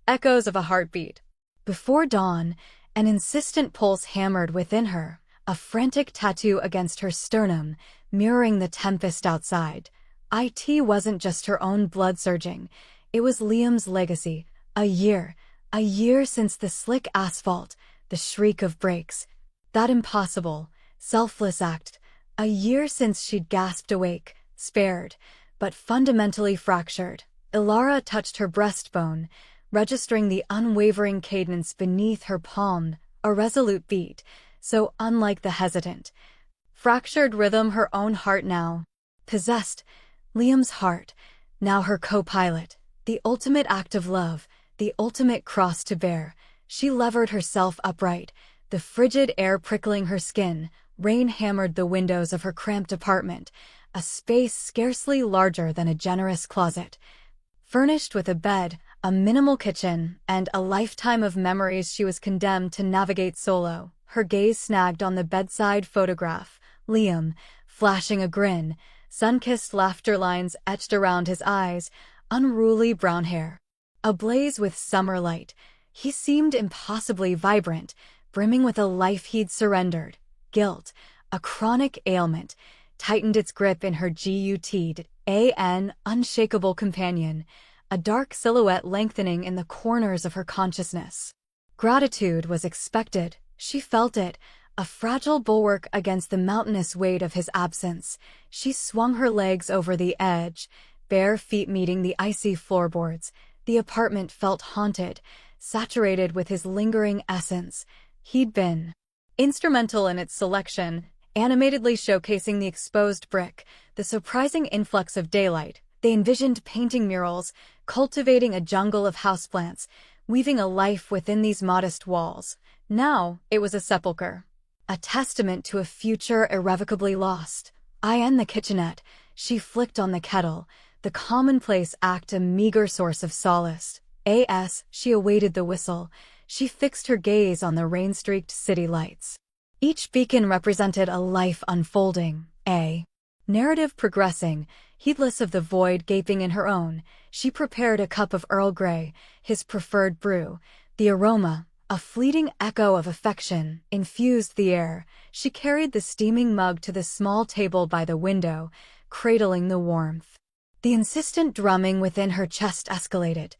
echoes of a heartbeat. Before dawn, an insistent pulse hammered within her, a frantic tattoo against her sternum, mirroring the tempest outside. It wasn't just her own blood surging, it was Liam's legacy. A year since the slick asphalt, the shriek of brakes, that impossible, selfless act. A year since she'd gasped awake, spared, but fundamentally fractured. Ilara touched her breastbone, registering the unwavering cadence beneath her palm, a resolute beat, so unlike the hesitant, fractured rhythm her own heart now possessed. Liam's heart, now her co-pilot, the ultimate act of love, the ultimate cross to bear. She levered herself upright, the frigid air prickling her skin. Rain hammered the windows of her cramped apartment, a space scarcely larger than a generous closet. Furnished with a bed, a minimal kitchen, and a lifetime of memories she was condemned to navigate solo, her gaze snagged on the bedside photograph. Liam, flashing a grin, sun-kissed laughter lines etched around his eyes, unruly brown hair ablaze with summer light. He seemed impossibly vibrant, brimming with a life he'd surrendered. Guilt, a chronic ailment, tightened its grip in her gut-an unshakable companion, a dark silhouette lengthening in the corners of her consciousness. Gratitude was expected, she felt it, a fragile bulwark against the mountainous weight of his absence. She swung her legs over the edge, bare feet meeting the icy floorboards. The apartment felt haunted, saturated with his lingering essence. He'd been instrumental in its selection, animatedly showcasing the exposed brick, the surprising influx of daylight. They envisioned painting murals, cultivating a jungle of houseplants, weaving a life within these modest walls. Now it was a sepulchre, a testament to a future irrevocably lost. In the kitchenette, she flicked on the kettle, the commonplace act a meager source of solace. She awaited the whistle. She fixed her gaze on the rain-streaked city lights. Each beacon represented a life unfolding, a narrative progressing. Heedless of the void gaping in her own, she prepared a cup of Earl Grey, his preferred brew. The aroma, a fleeting echo of affection, infused the air. She carried the steaming mug to the small table by the window, cradling the warmth. The insistent drumming within her chest escalated.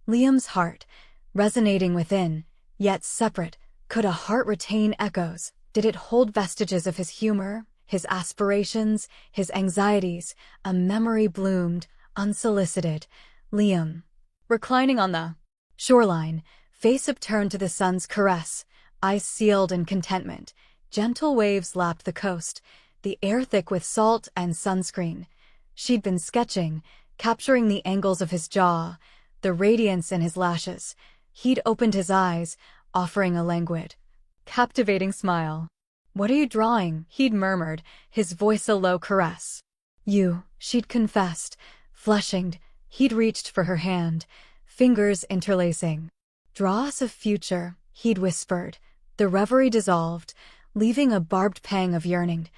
Liam's heart, resonating within, yet separate. Could a heart retain echoes? Did it hold vestiges of his humor, his aspirations, his anxieties? A memory bloomed, unsolicited. Liam, reclining on the shoreline, face upturned to the sun's caress, eyes sealed in contentment. Gentle waves lapped the coast, the air thick with salt and sunscreen. She'd been sketching, capturing the angles of his jaw, the radiance in his lashes. He'd opened his eyes, offering a languid, captivating smile. "What are you drawing?" he'd murmured, his voice a low caress. "You," she'd confessed, flushing. He'd reached for her hand, fingers interlacing. "Draw us a future," he'd whispered. The reverie dissolved, leaving a barbed pang of yearning.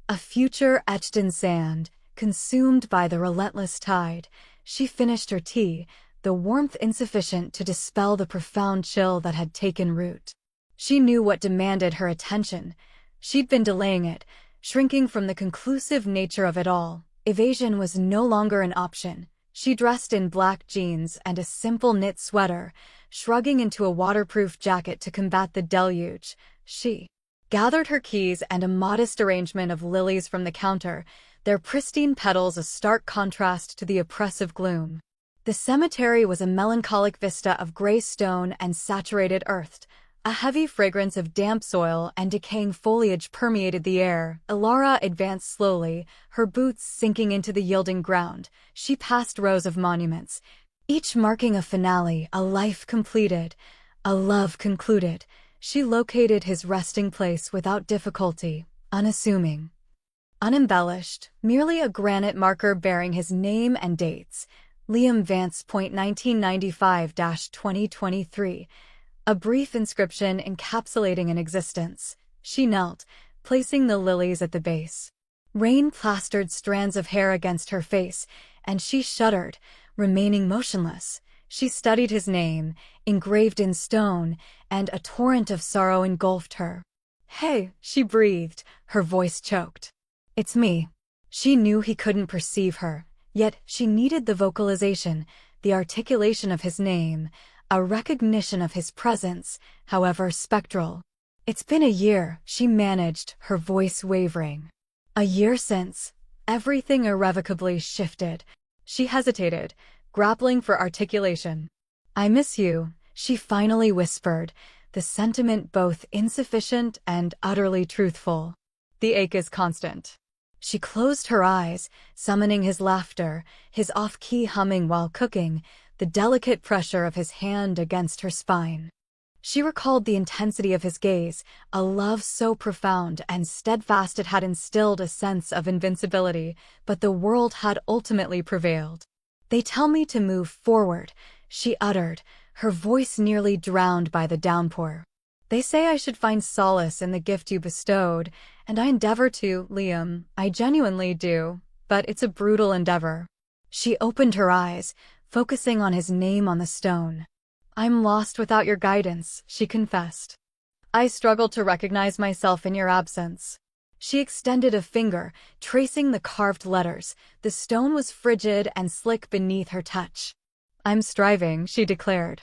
A future etched in sand, consumed by the relentless tide. She finished her tea, the warmth insufficient to dispel the profound chill that had taken root. She knew what demanded her attention. She'd been delaying it, shrinking from the conclusive nature of it all. Evasion was no longer an option. She dressed in black jeans and a simple knit sweater, shrugging into a waterproof jacket to combat the deluge. She gathered her keys and a modest arrangement of lilies from the counter, their pristine petals a stark contrast to the oppressive gloom. The cemetery was a melancholic vista of gray stone and saturated earth. A heavy fragrance of damp soil and decaying foliage permeated the air. Ilara advanced slowly, her boots sinking into the yielding ground. She passed rows of monuments, each marking a finale, a life completed, a love concluded. She located his resting place without difficulty, unassuming, unembellished, merely a granite marker bearing his name and dates. Liam Vance. 1995-2023. A brief inscription encapsulating an existence. She knelt, placing the lilies at the base. Rain plastered strands of hair against her face, and she shuddered, remaining motionless. She studied his name, engraved in stone, and a torrent of sorrow engulfed her. "Hey," she breathed, her voice choked. "It's me." She knew he couldn't perceive her, yet she needed the vocalization, the articulation of his name, a recognition of his presence, however spectral. "It's been a year," she managed, her voice wavering. "A year since everything irrevocably shifted." She hesitated, grappling for articulation. "I miss you," she finally whispered, the sentiment both insufficient and utterly truthful. "The ache is constant." She closed her eyes, summoning his laughter, his off-key humming while cooking, the delicate pressure of his hand against her spine. She recalled the intensity of his gaze, a love so profound and steadfast it had instilled a sense of invincibility, but the world had ultimately prevailed. "They tell me to move forward," she uttered, her voice nearly drowned by the downpour. "They say I should find solace in the gift you bestowed, and I endeavor to, Liam, I genuinely do, but it's a brutal endeavor." She opened her eyes, focusing on his name on the stone. "I'm lost without your guidance," she confessed. "I struggle to recognize myself in your absence." She extended a finger, tracing the carved letters. The stone was frigid and slick beneath her touch. "I'm striving," she declared.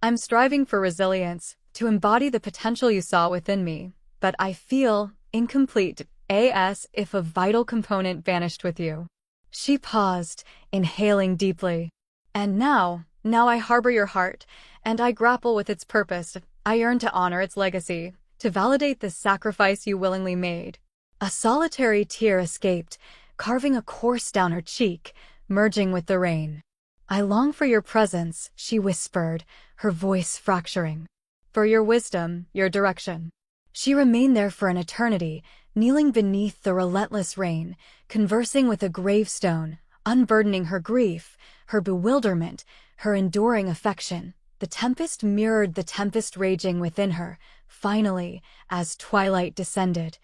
"I'm striving for resilience, to embody the potential you saw within me, but I feel incomplete, as if a vital component vanished with you." She paused, inhaling deeply. "And now I harbor your heart, and I grapple with its purpose. I yearn to honor its legacy, to validate the sacrifice you willingly made." A solitary tear escaped, carving a course down her cheek, merging with the rain. "I long for your presence," she whispered, her voice fracturing. "For your wisdom, your direction." She remained there for an eternity, kneeling beneath the relentless rain, conversing with a gravestone, unburdening her grief, her bewilderment, her enduring affection. The tempest mirrored the tempest raging within her. Finally, as twilight descended,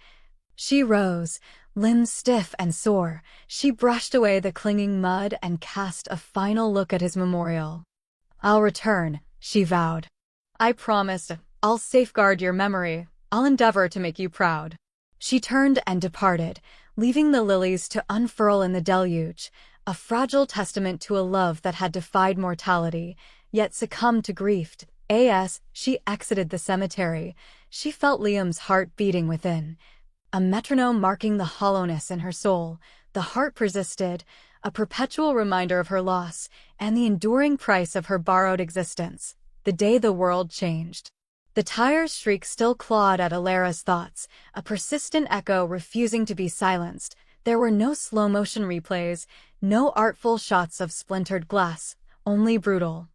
she rose, limbs stiff and sore. She brushed away the clinging mud and cast a final look at his memorial. "I'll return," she vowed. "I promise. I'll safeguard your memory. I'll endeavor to make you proud." She turned and departed, leaving the lilies to unfurl in the deluge, a fragile testament to a love that had defied mortality, yet succumbed to grief. As she exited the cemetery, she felt Liam's heart beating within, a metronome marking the hollowness in her soul. The heart persisted, a perpetual reminder of her loss and the enduring price of her borrowed existence. The day the world changed. The tire's shriek still clawed at Alara's thoughts, a persistent echo refusing to be silenced. There were no slow-motion replays, no artful shots of splintered glass, only brutal,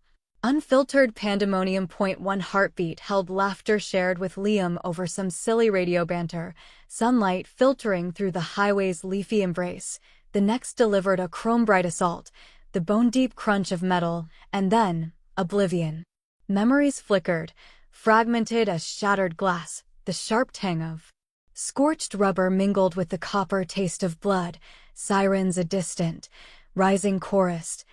unfiltered pandemonium. One heartbeat held laughter shared with Liam over some silly radio banter, sunlight filtering through the highway's leafy embrace. The next delivered a chrome-bright assault, the bone-deep crunch of metal, and then oblivion. Memories flickered, fragmented as shattered glass, the sharp tang of scorched rubber mingled with the copper taste of blood, sirens a distant, rising chorus.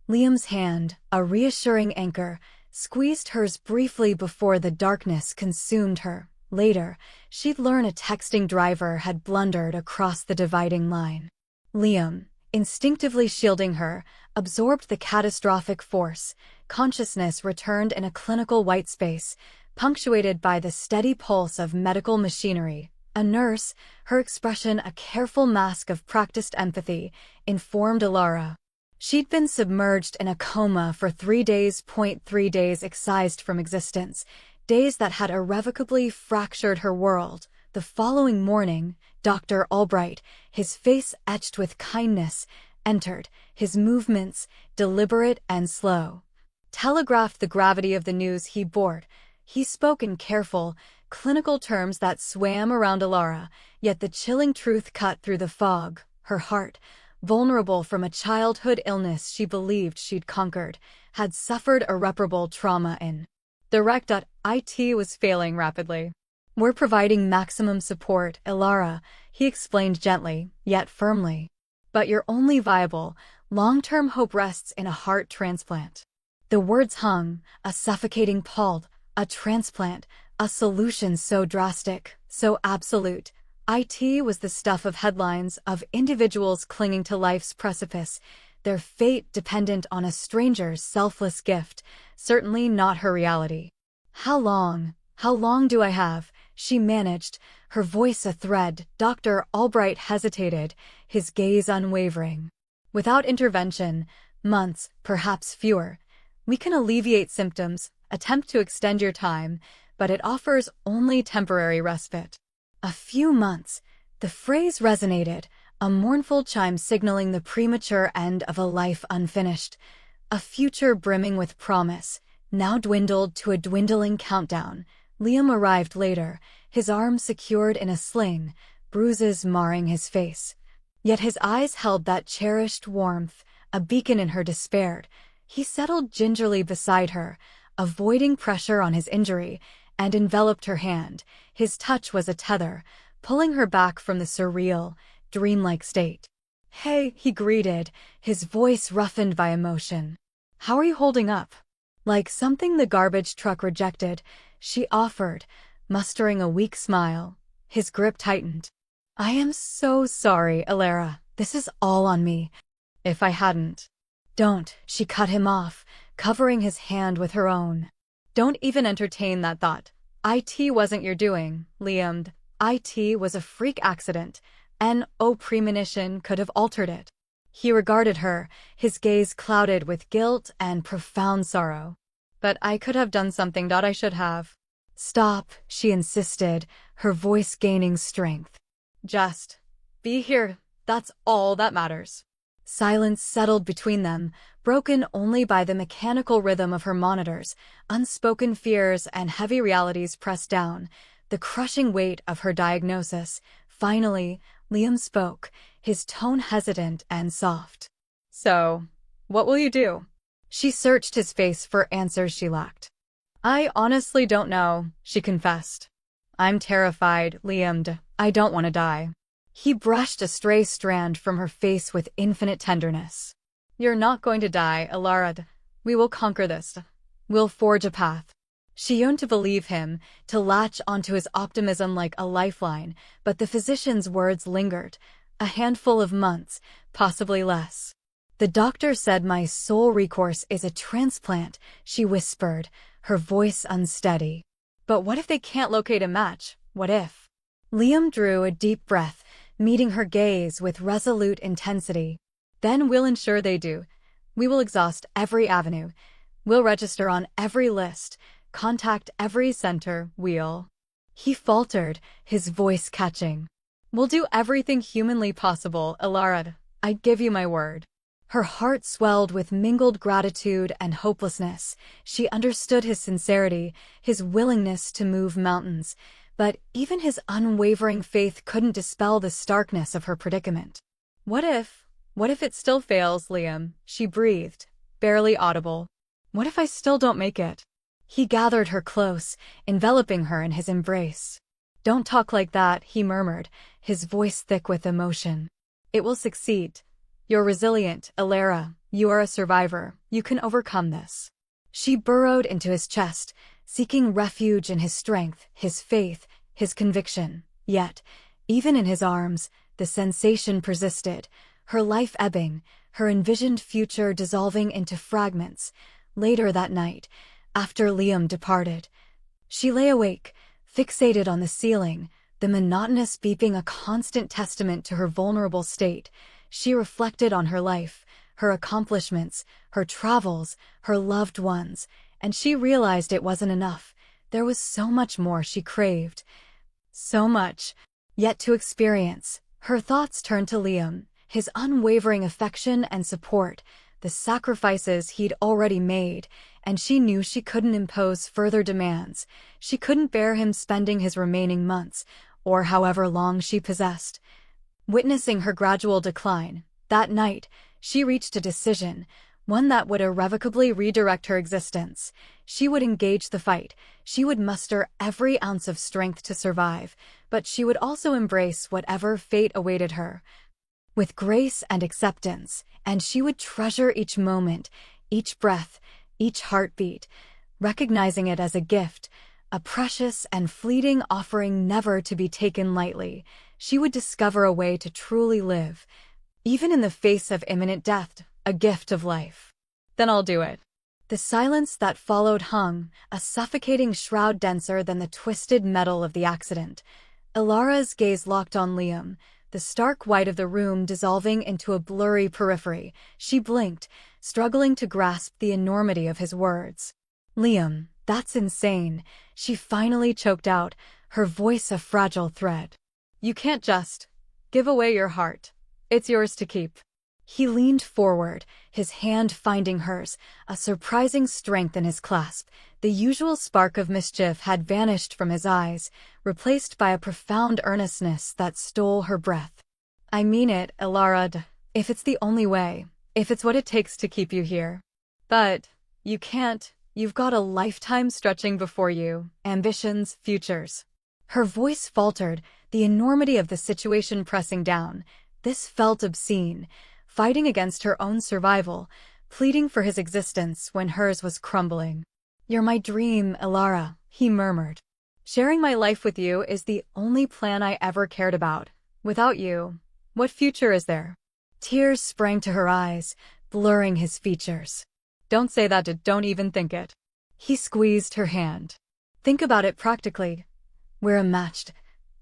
Liam's hand, a reassuring anchor, squeezed hers briefly before the darkness consumed her. Later, she'd learn a texting driver had blundered across the dividing line. Liam, instinctively shielding her, absorbed the catastrophic force. Consciousness returned in a clinical white space, punctuated by the steady pulse of medical machinery. A nurse, her expression a careful mask of practiced empathy, informed Alara. She'd been submerged in a coma for 3 days. 3 days excised from existence, days that had irrevocably fractured her world. The following morning, Dr. Albright, his face etched with kindness, entered, his movements, deliberate and slow, telegraphed the gravity of the news he bore. He spoke in careful, clinical terms that swam around Alara, yet the chilling truth cut through the fog. Her heart, vulnerable from a childhood illness she believed she'd conquered, had suffered irreparable trauma in. The Rec.IT was failing rapidly. "We're providing maximum support, Alara," he explained gently, yet firmly. "But your only viable, long-term hope rests in a heart transplant." The words hung, a suffocating pulp, a transplant, a solution so drastic, so absolute. It was the stuff of headlines, of individuals clinging to life's precipice, their fate dependent on a stranger's selfless gift, certainly not her reality. How long do I have? She managed, her voice a thread. Dr. Albright hesitated, his gaze unwavering. Without intervention, months, perhaps fewer. We can alleviate symptoms, attempt to extend your time, but it offers only temporary respite. A few months. The phrase resonated, a mournful chime signaling the premature end of a life unfinished. A future brimming with promise, now dwindled to a dwindling countdown. Liam arrived later, his arm secured in a sling, bruises marring his face. Yet his eyes held that cherished warmth, a beacon in her despair. He settled gingerly beside her, avoiding pressure on his injury, and enveloped her hand. His touch was a tether, pulling her back from the surreal, dreamlike state. "Hey," he greeted, his voice roughened by emotion. "How are you holding up?" Like something the garbage truck rejected, she offered, mustering a weak smile. His grip tightened. "I am so sorry, Alara. This is all on me. If I hadn't—" "Don't," she cut him off, covering his hand with her own. "Don't even entertain that thought. It wasn't your doing, Liam. It was a freak accident. No premonition could have altered it." He regarded her, his gaze clouded with guilt and profound sorrow. "But I could have done something that I should have." "Stop," she insisted, her voice gaining strength. "Just be here. That's all that matters." Silence settled between them, broken only by the mechanical rhythm of her monitors. Unspoken fears and heavy realities pressed down, the crushing weight of her diagnosis. Finally, Liam spoke, his tone hesitant and soft. "So, what will you do?" She searched his face for answers she lacked. "I honestly don't know," she confessed. "I'm terrified, Liam. I don't want to die." He brushed a stray strand from her face with infinite tenderness. "You're not going to die, Alara. We will conquer this. We'll forge a path." She yearned to believe him, to latch onto his optimism like a lifeline, but the physician's words lingered. "A handful of months, possibly less." "The doctor said my sole recourse is a transplant," she whispered, her voice unsteady. "But what if they can't locate a match? What if—" Liam drew a deep breath, meeting her gaze with resolute intensity. "Then we'll ensure they do. We will exhaust every avenue. We'll register on every list, contact every center, we'll—" He faltered, his voice catching. "We'll do everything humanly possible, Alara. I give you my word." Her heart swelled with mingled gratitude and hopelessness. She understood his sincerity, his willingness to move mountains, but even his unwavering faith couldn't dispel the starkness of her predicament. What if it still fails, Liam?" she breathed, barely audible. "What if I still don't make it?" He gathered her close, enveloping her in his embrace. "Don't talk like that," he murmured, his voice thick with emotion. "It will succeed. You're resilient, Alara. You are a survivor. You can overcome this." She burrowed into his chest, seeking refuge in his strength, his faith, his conviction. Yet, even in his arms, the sensation persisted, her life ebbing, her envisioned future dissolving into fragments. Later that night, after Liam departed, she lay awake, fixated on the ceiling, the monotonous beeping a constant testament to her vulnerable state. She reflected on her life, her accomplishments, her travels, her loved ones, and she realized it wasn't enough. There was so much more she craved. So much yet to experience. Her thoughts turned to Liam, his unwavering affection and support, the sacrifices he'd already made, and she knew she couldn't impose further demands. She couldn't bear him spending his remaining months, or however long she possessed. Witnessing her gradual decline, that night, she reached a decision, one that would irrevocably redirect her existence. She would engage the fight, she would muster every ounce of strength to survive, but she would also embrace whatever fate awaited her with grace and acceptance, and she would treasure each moment, each breath, each heartbeat, recognizing it as a gift, a precious and fleeting offering never to be taken lightly. She would discover a way to truly live, even in the face of imminent death, a gift of life. Then I'll do it. The silence that followed hung, a suffocating shroud denser than the twisted metal of the accident. Ilara's gaze locked on Liam, the stark white of the room dissolving into a blurry periphery. She blinked, struggling to grasp the enormity of his words. Liam, that's insane, she finally choked out, her voice a fragile thread. You can't just give away your heart. It's yours to keep. He leaned forward, his hand finding hers, a surprising strength in his clasp. The usual spark of mischief had vanished from his eyes, replaced by a profound earnestness that stole her breath. I mean it, Ilara, if it's the only way, if it's what it takes to keep you here. But you can't. You've got a lifetime stretching before you, ambitions, futures. Her voice faltered, the enormity of the situation pressing down. This felt obscene, fighting against her own survival, pleading for his existence when hers was crumbling. You're my dream, Ilara, he murmured. Sharing my life with you is the only plan I ever cared about. Without you, what future is there? Tears sprang to her eyes, blurring his features. Don't say that, don't even think it. He squeezed her hand. Think about it practically. We're a matched.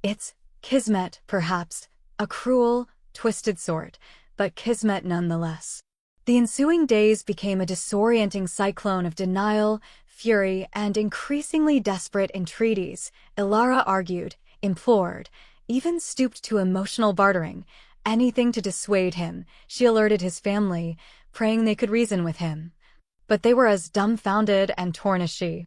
It's kismet, perhaps, a cruel, twisted sort, but kismet nonetheless. The ensuing days became a disorienting cyclone of denial, fury, and increasingly desperate entreaties. Ilara argued, implored, even stooped to emotional bartering, anything to dissuade him. She alerted his family, praying they could reason with him. But they were as dumbfounded and torn as she.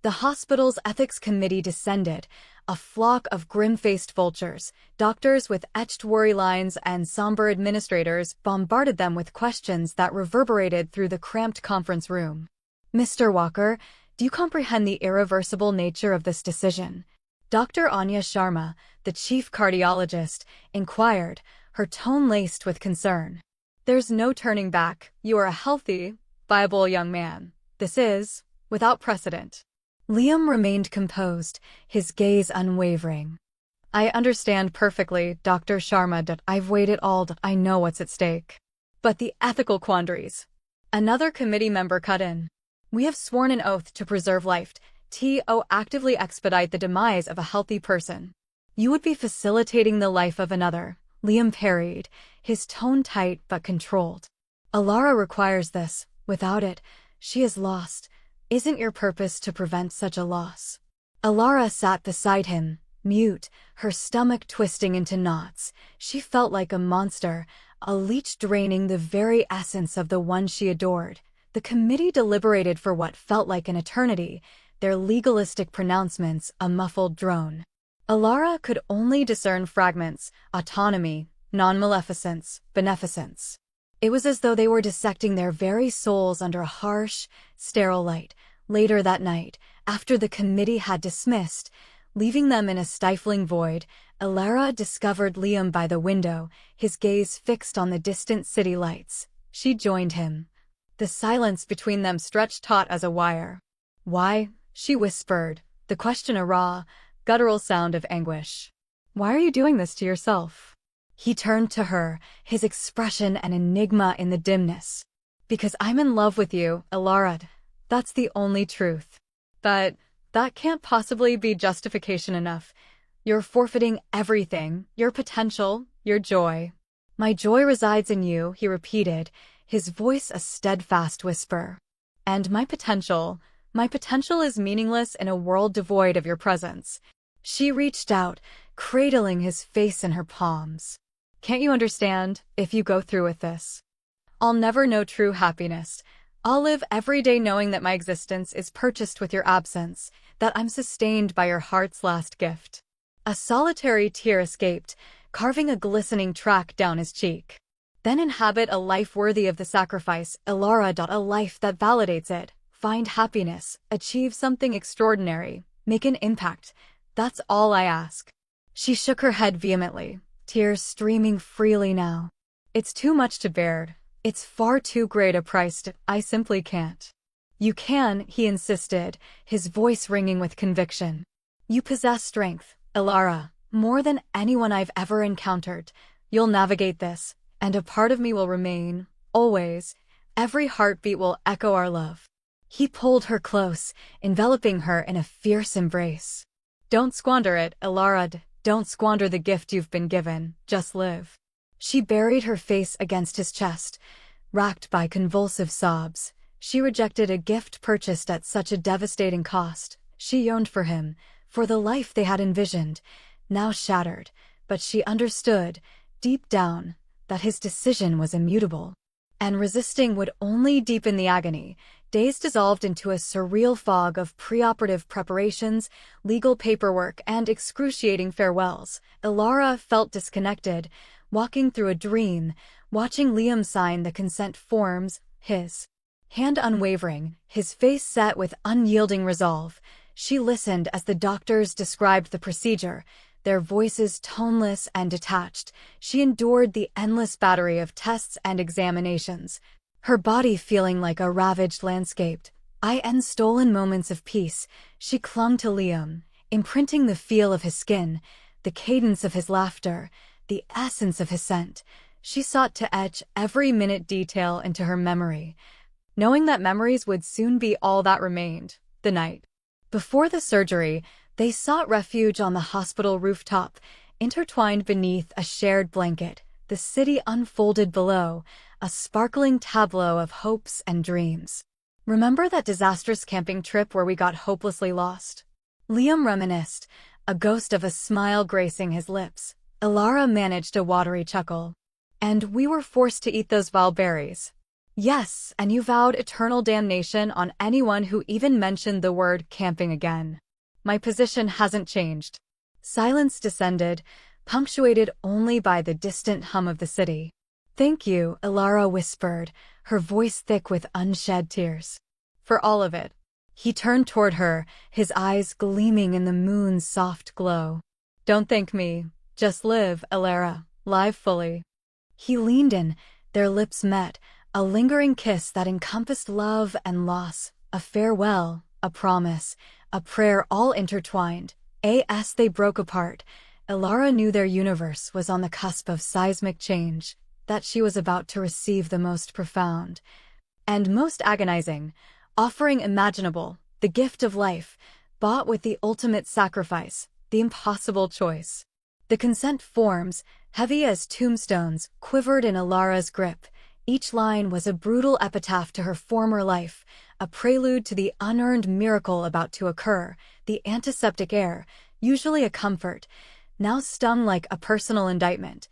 The hospital's ethics committee descended, a flock of grim-faced vultures. Doctors with etched worry lines and somber administrators bombarded them with questions that reverberated through the cramped conference room. Mr. Walker, do you comprehend the irreversible nature of this decision? Dr. Anya Sharma, the chief cardiologist, inquired, her tone laced with concern. There's no turning back. You are a healthy, viable young man. This is, without precedent. Liam remained composed, his gaze unwavering. I understand perfectly, Dr. Sharma. I've weighed it all. I know what's at stake. But the ethical quandaries. Another committee member cut in. We have sworn an oath to preserve life, to actively expedite the demise of a healthy person. You would be facilitating the life of another, Liam parried, his tone tight but controlled. Ilara requires this. Without it, she is lost. Isn't your purpose to prevent such a loss? Ilara sat beside him, mute, her stomach twisting into knots. She felt like a monster, a leech draining the very essence of the one she adored. The committee deliberated for what felt like an eternity, their legalistic pronouncements a muffled drone. Ilara could only discern fragments: autonomy, non-maleficence, beneficence. It was as though they were dissecting their very souls under a harsh, sterile light. Later that night, after the committee had dismissed, leaving them in a stifling void, Ilara discovered Liam by the window, his gaze fixed on the distant city lights. She joined him. The silence between them stretched taut as a wire. Why? She whispered, the question a raw, guttural sound of anguish. Why are you doing this to yourself? He turned to her, his expression an enigma in the dimness. Because I'm in love with you, Ilara. That's the only truth. But that can't possibly be justification enough. You're forfeiting everything, your potential, your joy. My joy resides in you, he repeated, his voice a steadfast whisper. And my potential is meaningless in a world devoid of your presence. She reached out, cradling his face in her palms. Can't you understand, if you go through with this? I'll never know true happiness. I'll live every day knowing that my existence is purchased with your absence, that I'm sustained by your heart's last gift. A solitary tear escaped, carving a glistening track down his cheek. Then inhabit a life worthy of the sacrifice, Ilara. A life that validates it. Find happiness, achieve something extraordinary, make an impact. That's all I ask. She shook her head vehemently, tears streaming freely now. It's too much to bear. It's far too great a price. I simply can't. You can, he insisted, his voice ringing with conviction. You possess strength, Elara, more than anyone I've ever encountered. You'll navigate this, and a part of me will remain, always. Every heartbeat will echo our love. He pulled her close, enveloping her in a fierce embrace. Don't squander it, Elara. Don't squander the gift you've been given. Just live. She buried her face against his chest, racked by convulsive sobs. She rejected a gift purchased at such a devastating cost. She yearned for him, for the life they had envisioned, now shattered, but she understood, deep down, that his decision was immutable. And resisting would only deepen the agony. Days dissolved into a surreal fog of preoperative preparations, legal paperwork, and excruciating farewells. Elara felt disconnected, walking through a dream, watching Liam sign the consent forms, his hand unwavering, his face set with unyielding resolve. She listened as the doctors described the procedure, their voices toneless and detached. She endured the endless battery of tests and examinations, her body feeling like a ravaged landscape. In stolen moments of peace, she clung to Liam, imprinting the feel of his skin, the cadence of his laughter, the essence of his scent. She sought to etch every minute detail into her memory, knowing that memories would soon be all that remained. The night before the surgery, they sought refuge on the hospital rooftop, intertwined beneath a shared blanket. The city unfolded below, a sparkling tableau of hopes and dreams. Remember that disastrous camping trip where we got hopelessly lost? Liam reminisced, a ghost of a smile gracing his lips. Elara managed a watery chuckle. And we were forced to eat those vile berries. Yes, and you vowed eternal damnation on anyone who even mentioned the word camping again. My position hasn't changed. Silence descended, punctuated only by the distant hum of the city. Thank you, Elara whispered, her voice thick with unshed tears. For all of it. He turned toward her, his eyes gleaming in the moon's soft glow. Don't thank me. Just live, Elara. Live fully. He leaned in, their lips met, a lingering kiss that encompassed love and loss, a farewell, a promise, a prayer all intertwined. As they broke apart, Elara knew their universe was on the cusp of seismic change, that she was about to receive the most profound and most agonizing offering imaginable, the gift of life, bought with the ultimate sacrifice, the impossible choice. The consent forms, heavy as tombstones, quivered in Elara's grip. Each line was a brutal epitaph to her former life, a prelude to the unearned miracle about to occur. The antiseptic air, usually a comfort, now stung like a personal indictment,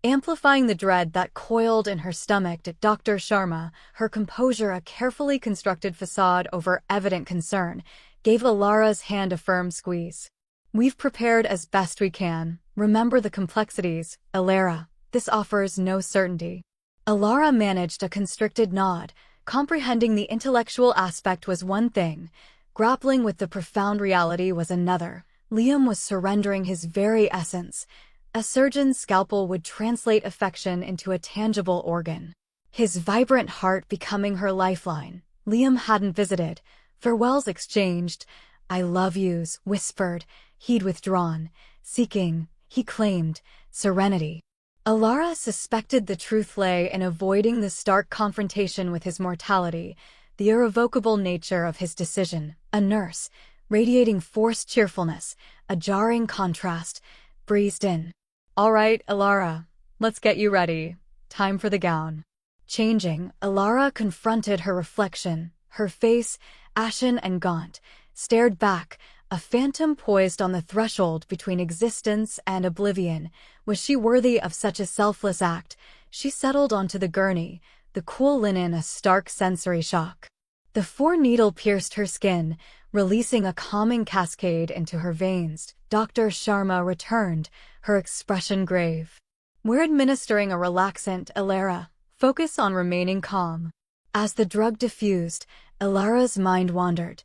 amplifying the dread that coiled in her stomach. Dr. Sharma, her composure a carefully constructed facade over evident concern, gave Elara's hand a firm squeeze. We've prepared as best we can. Remember the complexities, Elara. This offers no certainty. Elara managed a constricted nod. Comprehending the intellectual aspect was one thing, grappling with the profound reality was another. Liam was surrendering his very essence. A surgeon's scalpel would translate affection into a tangible organ, his vibrant heart becoming her lifeline. Liam hadn't visited, farewells exchanged, I love yous whispered. He'd withdrawn, seeking, he claimed, serenity. Elara suspected the truth lay in avoiding the stark confrontation with his mortality, the irrevocable nature of his decision. A nurse, radiating forced cheerfulness, a jarring contrast, breezed in. All right, Elara, let's get you ready. Time for the gown. Changing, Elara confronted her reflection. Her face, ashen and gaunt, stared back, a phantom poised on the threshold between existence and oblivion. Was she worthy of such a selfless act? She settled onto the gurney, the cool linen a stark sensory shock. The four-needle pierced her skin, releasing a calming cascade into her veins. Dr. Sharma returned, her expression grave. We're administering a relaxant, Elara. Focus on remaining calm. As the drug diffused, Elara's mind wandered.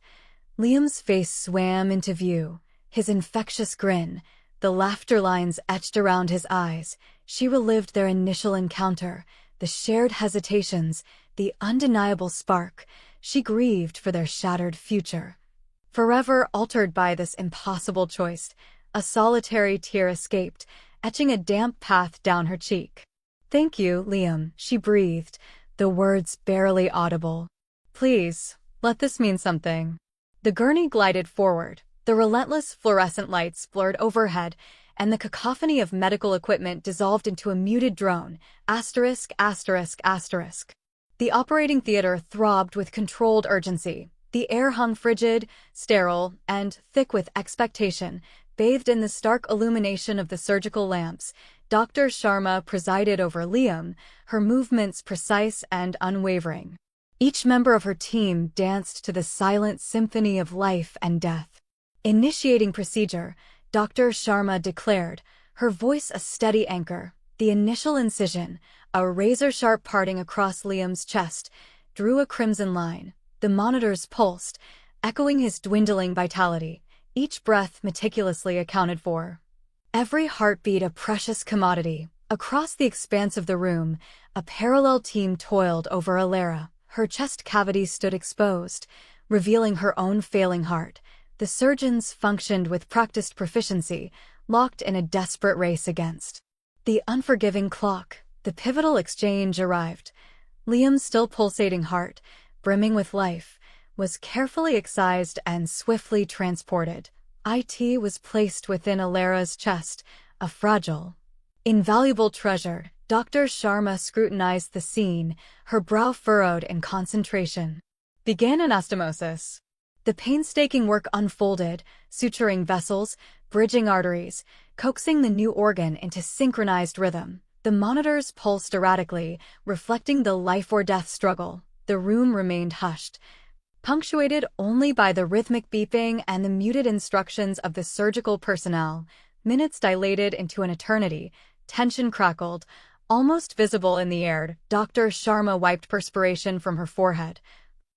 Liam's face swam into view, his infectious grin, the laughter lines etched around his eyes. She relived their initial encounter, the shared hesitations, the undeniable spark. she grieved for their shattered future. Forever altered by this impossible choice, a solitary tear escaped, etching a damp path down her cheek. "Thank you, Liam," she breathed, the words barely audible. "Please, let this mean something." The gurney glided forward, the relentless fluorescent lights blurred overhead, and the cacophony of medical equipment dissolved into a muted drone, asterisk, asterisk, asterisk. The operating theater throbbed with controlled urgency. The air hung frigid, sterile, and thick with expectation. Bathed in the stark illumination of the surgical lamps, Dr. Sharma presided over Liam, her movements precise and unwavering. Each member of her team danced to the silent symphony of life and death. Initiating procedure, Dr. Sharma declared, her voice a steady anchor. The initial incision, a razor-sharp parting across Liam's chest, drew a crimson line. The monitors pulsed, echoing his dwindling vitality, each breath meticulously accounted for. Every heartbeat a precious commodity. Across the expanse of the room, a parallel team toiled over Alara. Her chest cavity stood exposed, revealing her own failing heart. The surgeons functioned with practiced proficiency, locked in a desperate race against the unforgiving clock. The pivotal exchange arrived. Liam's still pulsating heart, brimming with life, was carefully excised and swiftly transported. It was placed within Alara's chest, a fragile, invaluable treasure. Dr. Sharma scrutinized the scene, her brow furrowed in concentration. Began anastomosis. The painstaking work unfolded, suturing vessels, bridging arteries, coaxing the new organ into synchronized rhythm. The monitors pulsed erratically, reflecting the life-or-death struggle. The room remained hushed, punctuated only by the rhythmic beeping and the muted instructions of the surgical personnel. Minutes dilated into an eternity. Tension crackled, almost visible in the air. Dr. Sharma wiped perspiration from her forehead,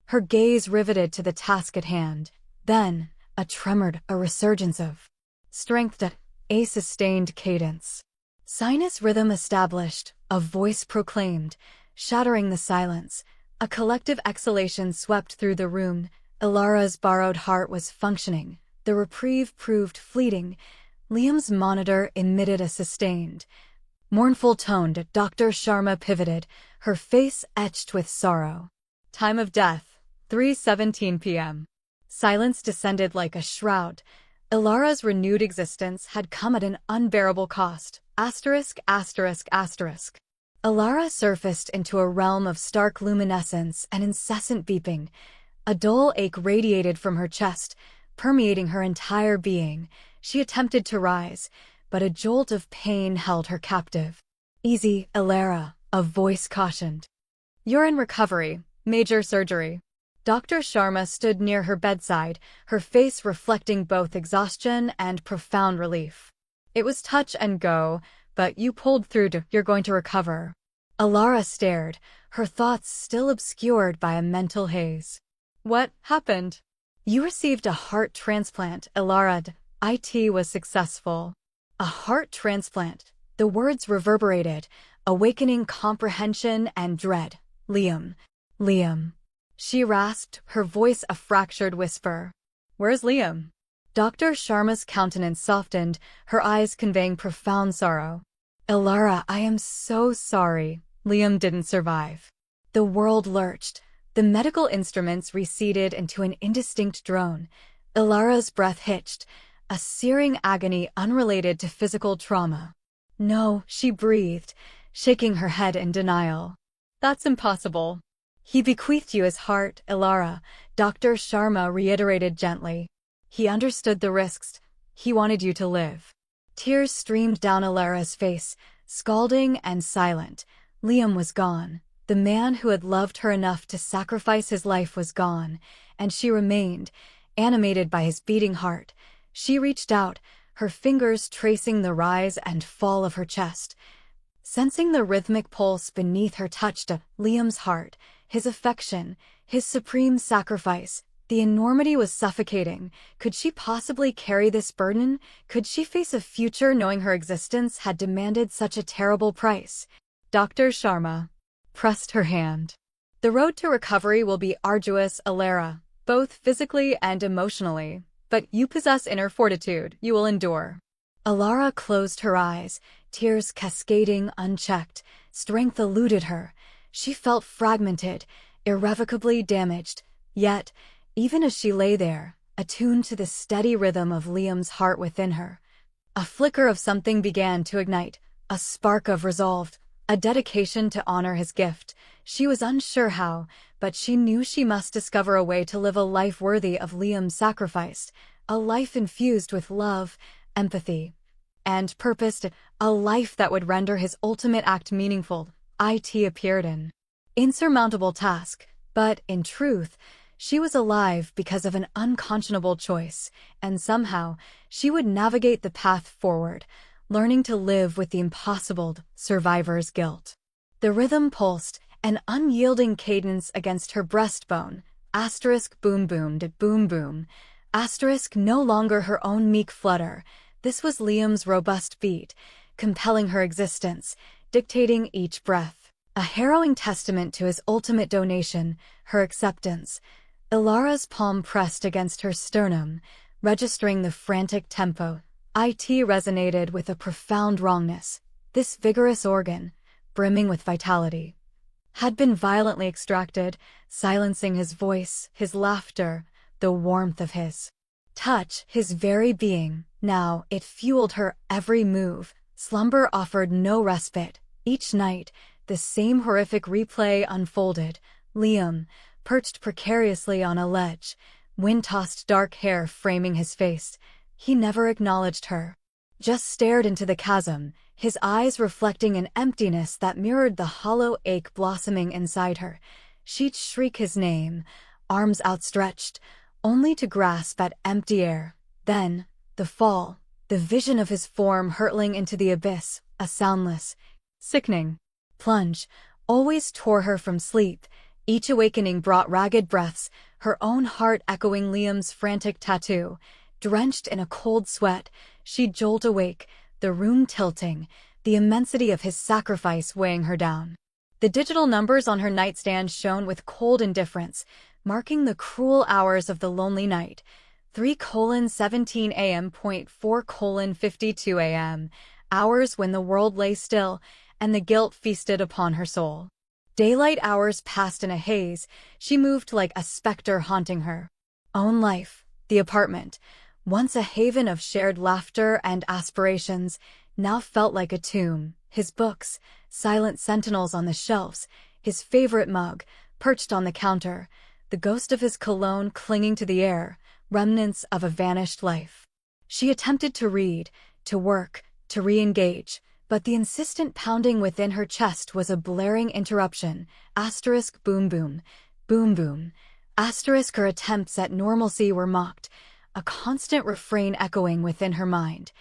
her gaze riveted to the task at hand. Then, a tremor, a resurgence of strength, a sustained cadence. Sinus rhythm established, a voice proclaimed, shattering the silence. A collective exhalation swept through the room. Alara's borrowed heart was functioning. The reprieve proved fleeting. Liam's monitor emitted a sustained, mournful tone. Dr. Sharma pivoted, her face etched with sorrow. Time of death, 3:17 p.m. Silence descended like a shroud. Alara's renewed existence had come at an unbearable cost. Asterisk, asterisk, asterisk. Alara surfaced into a realm of stark luminescence and incessant beeping. A dull ache radiated from her chest, permeating her entire being. She attempted to rise, but a jolt of pain held her captive. "Easy, Alara," a voice cautioned. "You're in recovery, major surgery." Dr. Sharma stood near her bedside, her face reflecting both exhaustion and profound relief. "It was touch and go, but you pulled through. You're going to recover." Alara stared, her thoughts still obscured by a mental haze. "What happened?" "You received a heart transplant, Alara. It was successful." "A heart transplant?" The words reverberated, awakening comprehension and dread. "Liam. Liam." She rasped, her voice a fractured whisper. "Where's Liam?" Dr. Sharma's countenance softened, her eyes conveying profound sorrow. "Alara, I am so sorry. Liam didn't survive." The world lurched. The medical instruments receded into an indistinct drone. Alara's breath hitched, a searing agony unrelated to physical trauma. "No," she breathed, shaking her head in denial. "That's impossible." "He bequeathed you his heart, Alara," Dr. Sharma reiterated gently. "He understood the risks. He wanted you to live." Tears streamed down Alara's face, scalding and silent. Liam was gone. The man who had loved her enough to sacrifice his life was gone, and she remained, animated by his beating heart. She reached out, her fingers tracing the rise and fall of her chest. Sensing the rhythmic pulse beneath her touched Liam's heart, his affection, his supreme sacrifice. The enormity was suffocating. Could she possibly carry this burden? Could she face a future knowing her existence had demanded such a terrible price? Dr. Sharma pressed her hand. The road to recovery will be arduous, Alara, both physically and emotionally, but you possess inner fortitude. You will endure. Alara closed her eyes, tears cascading unchecked. Strength eluded her. She felt fragmented, irrevocably damaged. Yet, even as she lay there, attuned to the steady rhythm of Liam's heart within her, a flicker of something began to ignite, a spark of resolve, a dedication to honor his gift. She was unsure how, but she knew she must discover a way to live a life worthy of Liam's sacrifice, a life infused with love, empathy, and purpose, a life that would render his ultimate act meaningful. It appeared an insurmountable task, but, in truth, she was alive because of an unconscionable choice, and somehow she would navigate the path forward, learning to live with the impossible survivor's guilt. The rhythm pulsed, an unyielding cadence against her breastbone. Boom boom de boom boom. No longer her own meek flutter. This was Liam's robust beat, compelling her existence, dictating each breath. A harrowing testament to his ultimate donation, her acceptance. Alara's palm pressed against her sternum, registering the frantic tempo. It resonated with a profound wrongness. This vigorous organ, brimming with vitality, had been violently extracted, silencing his voice, his laughter, the warmth of his touch, his very being. Now it fueled her every move. Slumber offered no respite. Each night, the same horrific replay unfolded. Liam, perched precariously on a ledge, wind-tossed dark hair framing his face. He never acknowledged her, just stared into the chasm, his eyes reflecting an emptiness that mirrored the hollow ache blossoming inside her. She'd shriek his name, arms outstretched, only to grasp at empty air. Then, the fall, the vision of his form hurtling into the abyss, a soundless, sickening plunge, always tore her from sleep. Each awakening brought ragged breaths, her own heart echoing Liam's frantic tattoo. Drenched in a cold sweat, she'd jolt awake, the room tilting, the immensity of his sacrifice weighing her down. The digital numbers on her nightstand shone with cold indifference, marking the cruel hours of the lonely night. 3:17 a.m. 4:52 a.m. Hours when the world lay still, and the guilt feasted upon her soul. Daylight hours passed in a haze. She moved like a specter haunting her own life. The apartment, once a haven of shared laughter and aspirations, now felt like a tomb. His books, silent sentinels on the shelves, his favorite mug, perched on the counter, the ghost of his cologne clinging to the air, remnants of a vanished life. She attempted to read, to work, to re-engage, but the insistent pounding within her chest was a blaring interruption. Boom boom, boom boom. Her attempts at normalcy were mocked, a constant refrain echoing within her mind.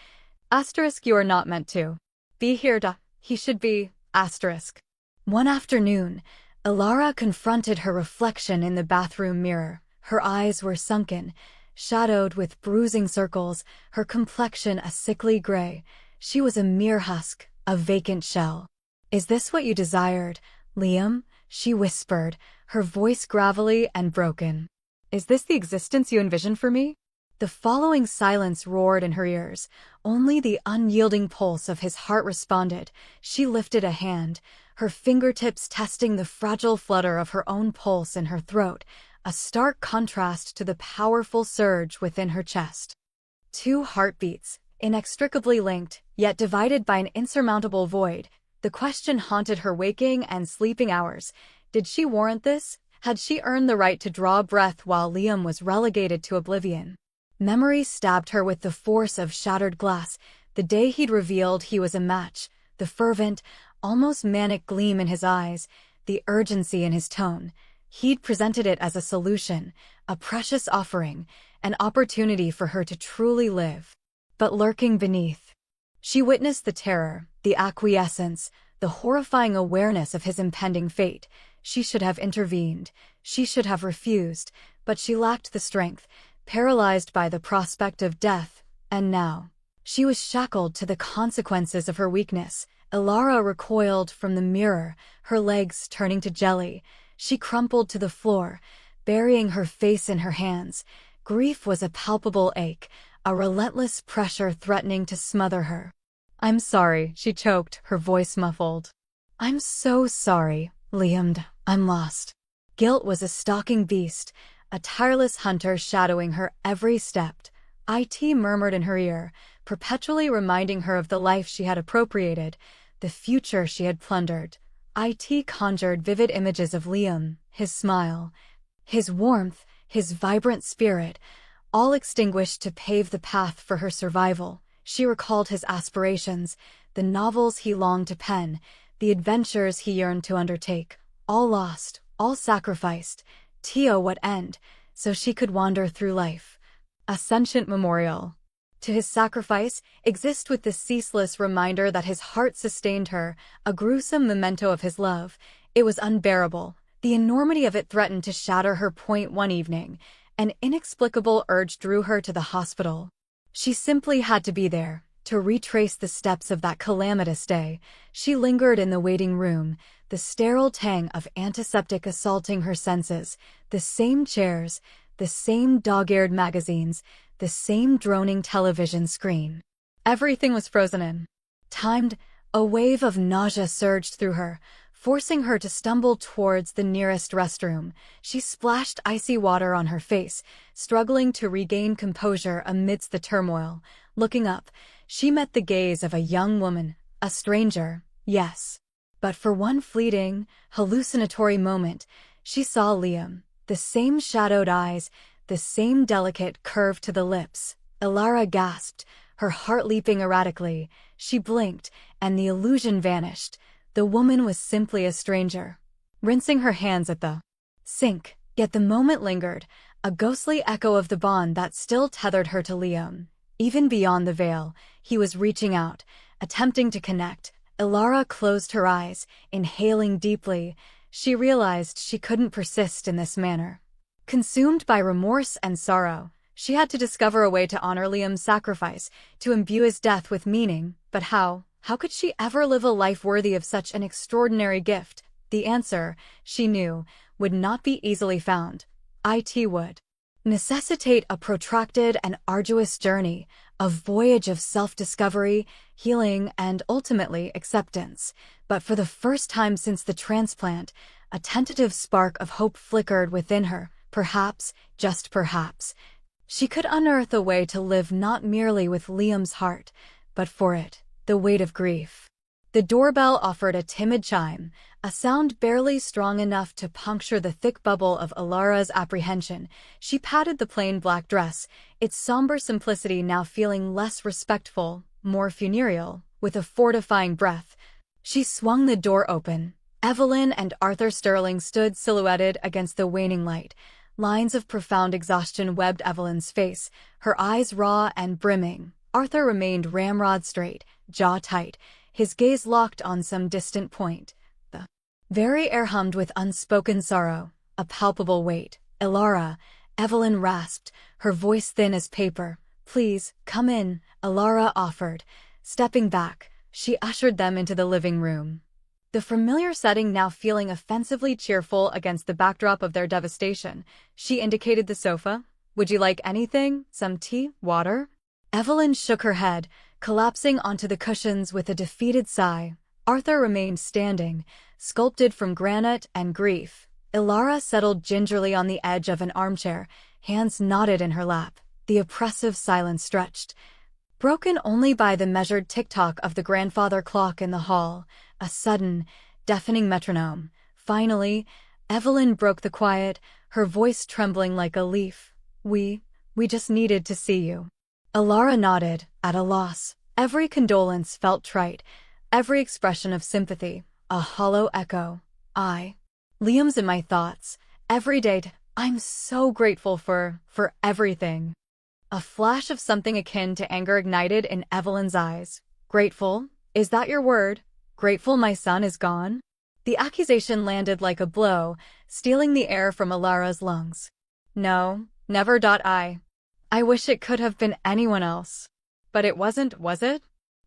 You are not meant to be here. He should be. One afternoon, Alara confronted her reflection in the bathroom mirror. Her eyes were sunken, shadowed with bruising circles, her complexion a sickly gray. She was a mere husk, a vacant shell. "Is this what you desired, Liam?" she whispered, her voice gravelly and broken. "Is this the existence you envisioned for me?" The following silence roared in her ears. Only the unyielding pulse of his heart responded. She lifted a hand, her fingertips testing the fragile flutter of her own pulse in her throat, a stark contrast to the powerful surge within her chest. Two heartbeats, inextricably linked, yet divided by an insurmountable void. The question haunted her waking and sleeping hours. Did she warrant this? Had she earned the right to draw breath while Liam was relegated to oblivion? Memory stabbed her with the force of shattered glass. The day he'd revealed he was a match, the fervent, almost manic gleam in his eyes, the urgency in his tone. He'd presented it as a solution, a precious offering, an opportunity for her to truly live. But lurking beneath, she witnessed the terror, the acquiescence, the horrifying awareness of his impending fate. She should have intervened. She should have refused, but she lacked the strength, paralyzed by the prospect of death, and now she was shackled to the consequences of her weakness. Alara recoiled from the mirror, her legs turning to jelly. She crumpled to the floor, burying her face in her hands. Grief was a palpable ache, a relentless pressure threatening to smother her. "I'm sorry," she choked, her voice muffled. "I'm so sorry, Liam. I'm lost." Guilt was a stalking beast, a tireless hunter shadowing her every step. It murmured in her ear, perpetually reminding her of the life she had appropriated, the future she had plundered. It conjured vivid images of Liam, his smile, his warmth, his vibrant spirit, all extinguished to pave the path for her survival. She recalled his aspirations, the novels he longed to pen, the adventures he yearned to undertake, all lost, all sacrificed. To what end? So she could wander through life. A sentient memorial to his sacrifice, exist with the ceaseless reminder that his heart sustained her, a gruesome memento of his love. It was unbearable. The enormity of it threatened to shatter her point one evening. An inexplicable urge drew her to the hospital. She simply had to be there, to retrace the steps of that calamitous day. She lingered in the waiting room, the sterile tang of antiseptic assaulting her senses, the same chairs, the same dog-eared magazines, the same droning television screen. Everything was frozen in. Timed, a wave of nausea surged through her, forcing her to stumble towards the nearest restroom. She splashed icy water on her face, struggling to regain composure amidst the turmoil. Looking up, she met the gaze of a young woman, a stranger, yes. But for one fleeting, hallucinatory moment, she saw Liam, the same shadowed eyes, the same delicate curve to the lips. Elara gasped, her heart leaping erratically. She blinked, and the illusion vanished. The woman was simply a stranger, rinsing her hands at the sink. Yet the moment lingered, a ghostly echo of the bond that still tethered her to Liam. Even beyond the veil, he was reaching out, attempting to connect. Elara closed her eyes, inhaling deeply. She realized she couldn't persist in this manner. Consumed by remorse and sorrow, she had to discover a way to honor Liam's sacrifice, to imbue his death with meaning. But how? How could she ever live a life worthy of such an extraordinary gift? The answer, she knew, would not be easily found. It would necessitate a protracted and arduous journey, a voyage of self-discovery, healing, and ultimately acceptance. But for the first time since the transplant, a tentative spark of hope flickered within her. Perhaps, just perhaps, she could unearth a way to live not merely with Liam's heart, but for it, the weight of grief. The doorbell offered a timid chime, a sound barely strong enough to puncture the thick bubble of Elara's apprehension. She patted the plain black dress, its somber simplicity now feeling less respectful, more funereal. With a fortifying breath, she swung the door open. Evelyn and Arthur Sterling stood silhouetted against the waning light. Lines of profound exhaustion webbed Evelyn's face, her eyes raw and brimming. Arthur remained ramrod straight, jaw tight, his gaze locked on some distant point. The very air hummed with unspoken sorrow, a palpable weight. "Elara," Evelyn rasped, her voice thin as paper. "Please, come in," Elara offered. Stepping back, she ushered them into the living room. The familiar setting now feeling offensively cheerful against the backdrop of their devastation. She indicated the sofa. "Would you like anything? Some tea? Water?" Evelyn shook her head, collapsing onto the cushions with a defeated sigh. Arthur remained standing, sculpted from granite and grief. Elara settled gingerly on the edge of an armchair, hands knotted in her lap. The oppressive silence stretched, broken only by the measured tick-tock of the grandfather clock in the hall, a sudden, deafening metronome. Finally, Evelyn broke the quiet, her voice trembling like a leaf. We just needed to see you." Elara nodded, at a loss. Every condolence felt trite, every expression of sympathy, a hollow echo. Liam's in my thoughts, every day. I'm so grateful for everything." A flash of something akin to anger ignited in Evelyn's eyes. "Grateful? Is that your word? Grateful my son is gone?" The accusation landed like a blow, stealing the air from Elara's lungs. "No, never. I wish it could have been anyone else. But it wasn't, was it?"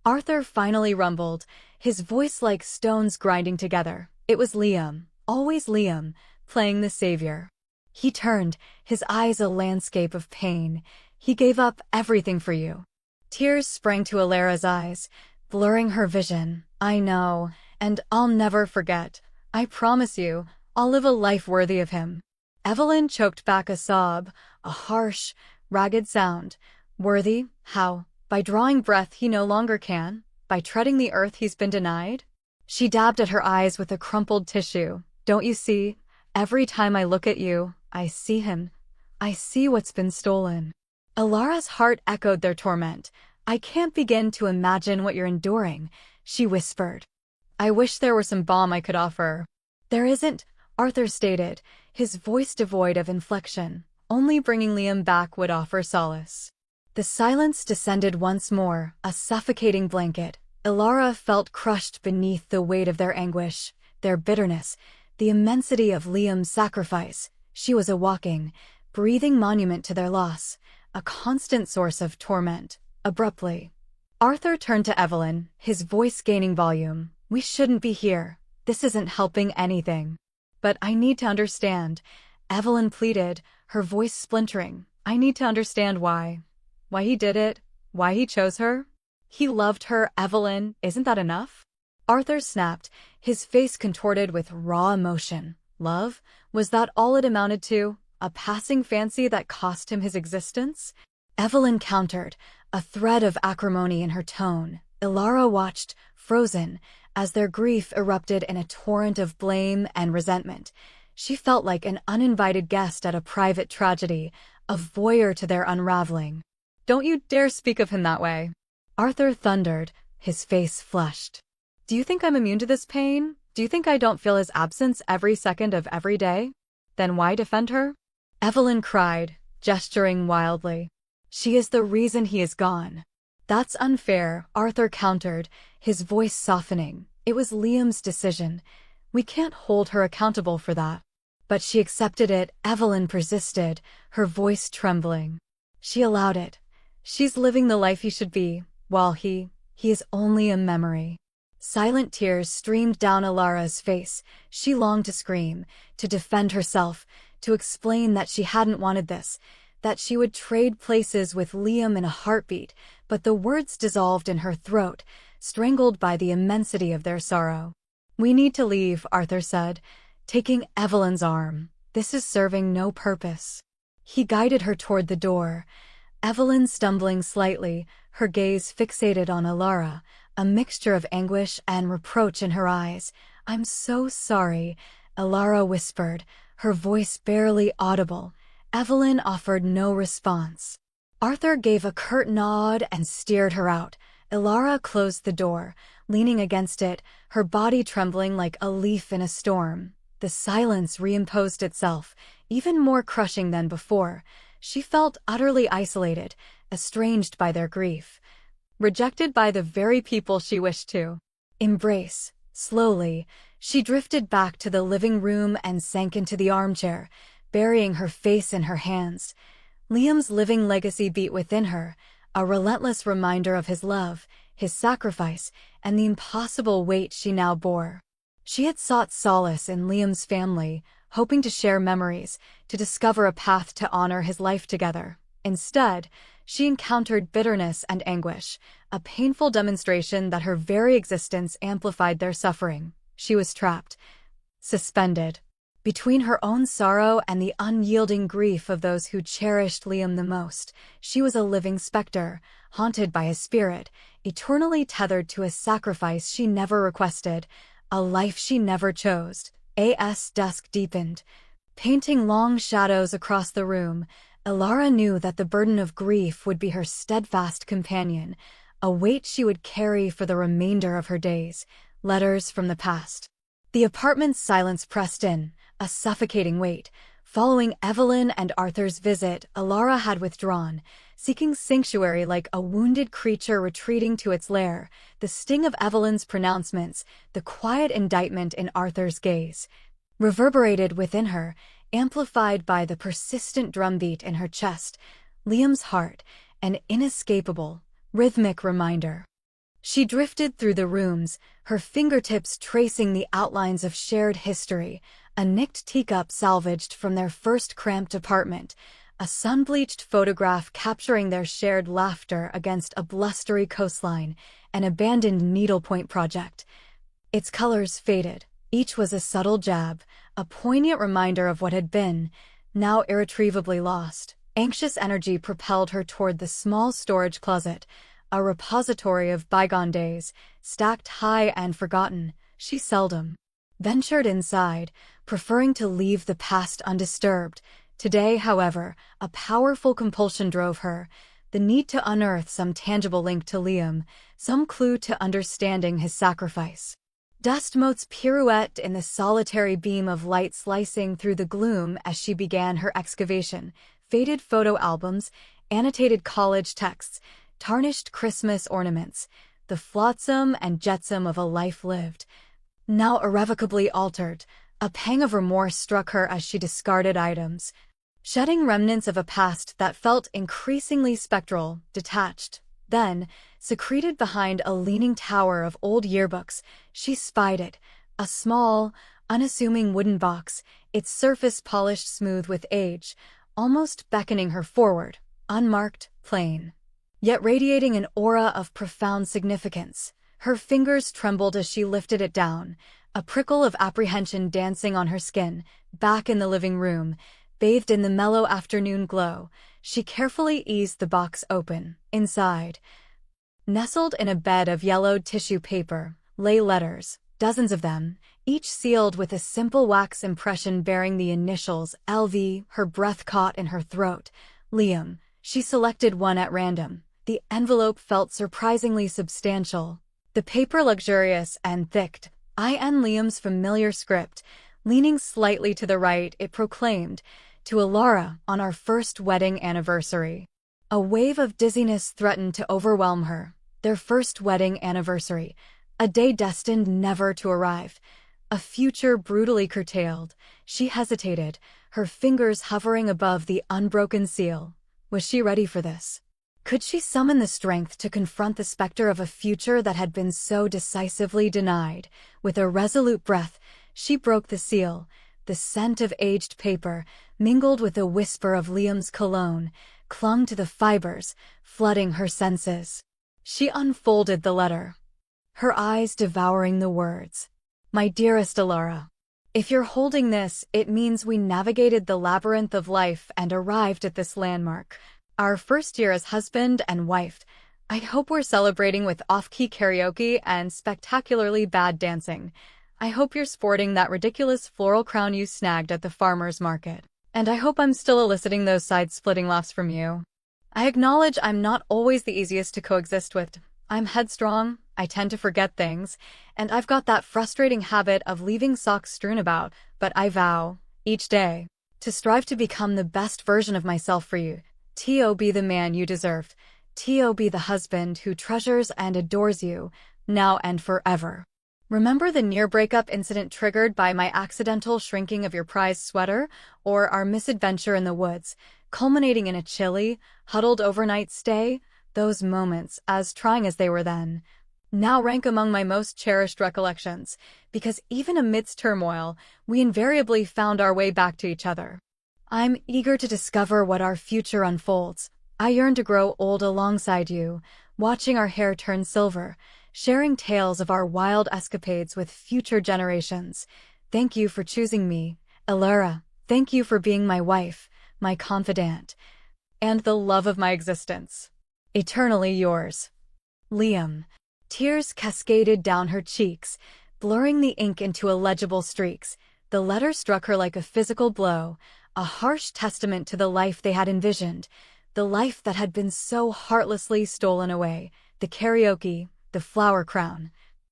Arthur finally rumbled, his voice like stones grinding together. "It was Liam. Always Liam. playing the savior. He turned, his eyes a landscape of pain. He gave up everything for you. Tears sprang to Alara's eyes, blurring her vision. I know, and I'll never forget. I promise you, I'll live a life worthy of him. Evelyn choked back a sob, a harsh, ragged sound. Worthy? How? By drawing breath he no longer can? By treading the earth he's been denied? She dabbed at her eyes with a crumpled tissue. Don't you see? Every time I look at you, I see him. I see what's been stolen. Alara's heart echoed their torment. I can't begin to imagine what you're enduring, she whispered. I wish there were some balm I could offer. There isn't, Arthur stated, his voice devoid of inflection. Only bringing Liam back would offer solace. The silence descended once more, a suffocating blanket. Alara felt crushed beneath the weight of their anguish, their bitterness, the immensity of Liam's sacrifice. She was a walking, breathing monument to their loss, a constant source of torment. Abruptly, Arthur turned to Evelyn, his voice gaining volume. We shouldn't be here. This isn't helping anything. But I need to understand, Evelyn pleaded, her voice splintering. I need to understand why. Why he did it, why he chose her. He loved her, Evelyn, isn't that enough? Arthur snapped, his face contorted with raw emotion. Love? Was that all it amounted to? A passing fancy that cost him his existence? Evelyn countered, a thread of acrimony in her tone. Alara watched, frozen, as their grief erupted in a torrent of blame and resentment. She felt like an uninvited guest at a private tragedy, a voyeur to their unraveling. Don't you dare speak of him that way. Arthur thundered, his face flushed. Do you think I'm immune to this pain? Do you think I don't feel his absence every second of every day? Then why defend her? Evelyn cried, gesturing wildly. She is the reason he is gone. That's unfair, Arthur countered, his voice softening. It was Liam's decision. We can't hold her accountable for that. But she accepted it, Evelyn persisted, her voice trembling. She allowed it. She's living the life he should be, while he is only a memory. Silent tears streamed down Alara's face. She longed to scream, to defend herself, to explain that she hadn't wanted this, that she would trade places with Liam in a heartbeat, but the words dissolved in her throat, strangled by the immensity of their sorrow. We need to leave, Arthur said, taking Evelyn's arm. This is serving no purpose. He guided her toward the door, Evelyn stumbling slightly, her gaze fixated on Alara, a mixture of anguish and reproach in her eyes. I'm so sorry, Alara whispered, her voice barely audible. Evelyn offered no response. Arthur gave a curt nod and steered her out. Alara closed the door, leaning against it, her body trembling like a leaf in a storm. The silence reimposed itself, even more crushing than before. She felt utterly isolated, estranged by their grief, rejected by the very people she wished to embrace. Slowly, she drifted back to the living room and sank into the armchair, burying her face in her hands. Liam's living legacy beat within her, a relentless reminder of his love, his sacrifice, and the impossible weight she now bore. She had sought solace in Liam's family, hoping to share memories, to discover a path to honor his life together. Instead, she encountered bitterness and anguish, a painful demonstration that her very existence amplified their suffering. She was trapped, suspended, between her own sorrow and the unyielding grief of those who cherished Liam the most. She was a living specter, haunted by his spirit, eternally tethered to a sacrifice she never requested, a life she never chose. As dusk deepened, painting long shadows across the room, Alara knew that the burden of grief would be her steadfast companion, a weight she would carry for the remainder of her days. Letters from the past. The apartment's silence pressed in, a suffocating weight. Following Evelyn and Arthur's visit, Alara had withdrawn, seeking sanctuary like a wounded creature retreating to its lair. The sting of Evelyn's pronouncements, the quiet indictment in Arthur's gaze, reverberated within her, amplified by the persistent drumbeat in her chest. Liam's heart, an inescapable, rhythmic reminder. She drifted through the rooms, her fingertips tracing the outlines of shared history, a nicked teacup salvaged from their first cramped apartment, a sun-bleached photograph capturing their shared laughter against a blustery coastline, an abandoned needlepoint project. Its colors faded. Each was a subtle jab, a poignant reminder of what had been, now irretrievably lost. Anxious energy propelled her toward the small storage closet, a repository of bygone days, stacked high and forgotten. She seldom ventured inside, preferring to leave the past undisturbed. Today, however, a powerful compulsion drove her, the need to unearth some tangible link to Liam, some clue to understanding his sacrifice. Dust motes pirouette in the solitary beam of light slicing through the gloom as she began her excavation. Faded photo albums, annotated college texts, tarnished Christmas ornaments, the flotsam and jetsam of a life lived, now irrevocably altered. A pang of remorse struck her as she discarded items, shedding remnants of a past that felt increasingly spectral, detached. Then, secreted behind a leaning tower of old yearbooks, she spied it, a small, unassuming wooden box, its surface polished smooth with age, almost beckoning her forward, unmarked, plain, yet radiating an aura of profound significance. Her fingers trembled as she lifted it down, a prickle of apprehension dancing on her skin. Back in the living room, bathed in the mellow afternoon glow, she carefully eased the box open. Inside, nestled in a bed of yellowed tissue paper, lay letters, dozens of them, each sealed with a simple wax impression bearing the initials LV. Her breath caught in her throat. Liam. She selected one at random. The envelope felt surprisingly substantial, the paper luxurious and thick. In Liam's familiar script, leaning slightly to the right, it proclaimed, "To Alara, on our first wedding anniversary." A wave of dizziness threatened to overwhelm her. Their first wedding anniversary, a day destined never to arrive, a future brutally curtailed. She hesitated, her fingers hovering above the unbroken seal. Was she ready for this? Could she summon the strength to confront the specter of a future that had been so decisively denied? With a resolute breath, she broke the seal. The scent of aged paper, mingled with a whisper of Liam's cologne, clung to the fibers, flooding her senses. She unfolded the letter, her eyes devouring the words. "My dearest Alara, if you're holding this, it means we navigated the labyrinth of life and arrived at this landmark. Our first year as husband and wife. I hope we're celebrating with off-key karaoke and spectacularly bad dancing. I hope you're sporting that ridiculous floral crown you snagged at the farmer's market. And I hope I'm still eliciting those side-splitting laughs from you. I acknowledge I'm not always the easiest to coexist with. I'm headstrong, I tend to forget things, and I've got that frustrating habit of leaving socks strewn about, but I vow, each day, to strive to become the best version of myself for you. To be the man you deserve. To be the husband who treasures and adores you, now and forever." Remember the near-breakup incident triggered by my accidental shrinking of your prized sweater, or our misadventure in the woods, culminating in a chilly, huddled overnight stay? Those moments, as trying as they were then, now rank among my most cherished recollections, because even amidst turmoil, we invariably found our way back to each other. I'm eager to discover what our future unfolds. I yearn to grow old alongside you, watching our hair turn silver, sharing tales of our wild escapades with future generations. Thank you for choosing me, Alara. Thank you for being my wife, my confidant, and the love of my existence. Eternally yours, Liam. Tears cascaded down her cheeks, blurring the ink into illegible streaks. The letter struck her like a physical blow, a harsh testament to the life they had envisioned, the life that had been so heartlessly stolen away. The karaoke, the flower crown,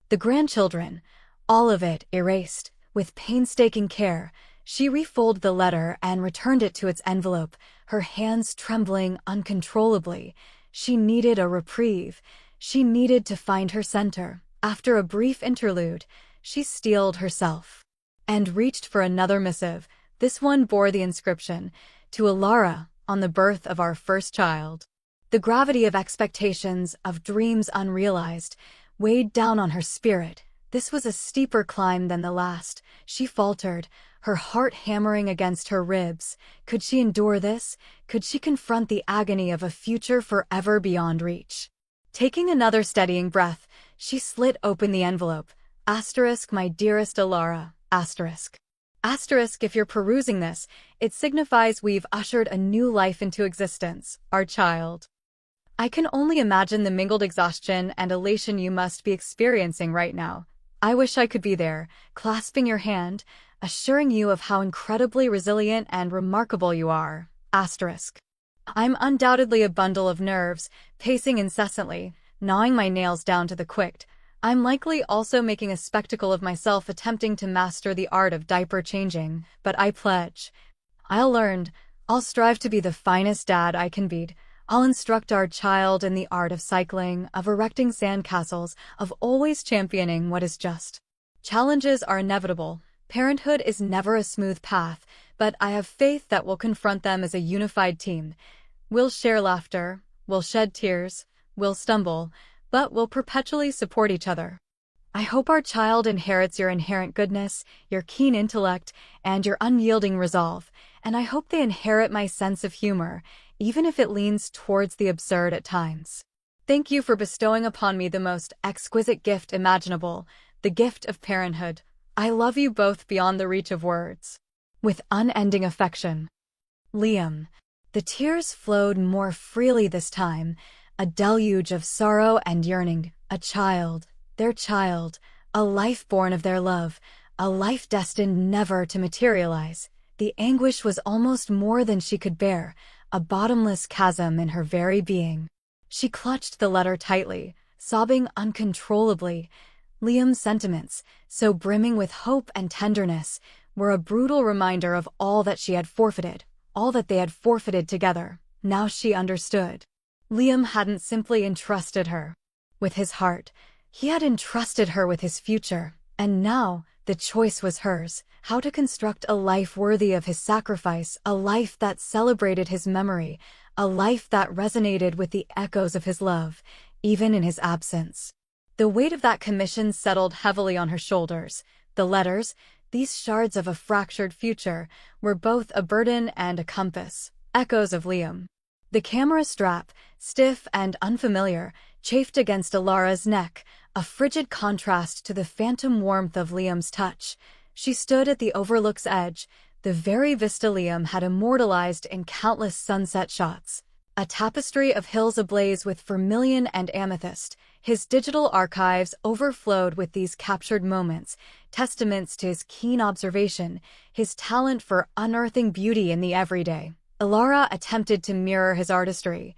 the grandchildren, all of it erased. With painstaking care, she refolded the letter and returned it to its envelope, her hands trembling uncontrollably. She needed a reprieve. She needed to find her center. After a brief interlude, she steeled herself and reached for another missive. This one bore the inscription, "To Alara, on the birth of our first child." The gravity of expectations, of dreams unrealized, weighed down on her spirit. This was a steeper climb than the last. She faltered, her heart hammering against her ribs. Could she endure this? Could she confront the agony of a future forever beyond reach? Taking another steadying breath, she slit open the envelope. Asterisk, my dearest Alara. Asterisk. Asterisk, if you're perusing this, it signifies we've ushered a new life into existence, our child. I can only imagine the mingled exhaustion and elation you must be experiencing right now. I wish I could be there, clasping your hand, assuring you of how incredibly resilient and remarkable you are. Asterisk. I'm undoubtedly a bundle of nerves, pacing incessantly, gnawing my nails down to the quick. I'm likely also making a spectacle of myself attempting to master the art of diaper changing, but I pledge. I'll learn. I'll strive to be the finest dad I can be. I'll instruct our child in the art of cycling, of erecting sandcastles, of always championing what is just. Challenges are inevitable. Parenthood is never a smooth path, but I have faith that we'll confront them as a unified team. We'll share laughter, we'll shed tears, we'll stumble, but we'll perpetually support each other. I hope our child inherits your inherent goodness, your keen intellect, and your unyielding resolve, and I hope they inherit my sense of humor, even if it leans towards the absurd at times. Thank you for bestowing upon me the most exquisite gift imaginable, the gift of parenthood. I love you both beyond the reach of words. With unending affection. Liam. The tears flowed more freely this time, a deluge of sorrow and yearning. A child, their child, a life born of their love, a life destined never to materialize. The anguish was almost more than she could bear, a bottomless chasm in her very being. She clutched the letter tightly, sobbing uncontrollably. Liam's sentiments, so brimming with hope and tenderness, were a brutal reminder of all that she had forfeited, all that they had forfeited together. Now she understood. Liam hadn't simply entrusted her with his heart. He had entrusted her with his future, and now the choice was hers, how to construct a life worthy of his sacrifice, a life that celebrated his memory, a life that resonated with the echoes of his love, even in his absence. The weight of that commission settled heavily on her shoulders. The letters, these shards of a fractured future, were both a burden and a compass, echoes of Liam. The camera strap, stiff and unfamiliar, chafed against Alara's neck, a frigid contrast to the phantom warmth of Liam's touch. She stood at the overlook's edge, the very vista Liam had immortalized in countless sunset shots. A tapestry of hills ablaze with vermilion and amethyst, his digital archives overflowed with these captured moments, testaments to his keen observation, his talent for unearthing beauty in the everyday. Alara attempted to mirror his artistry,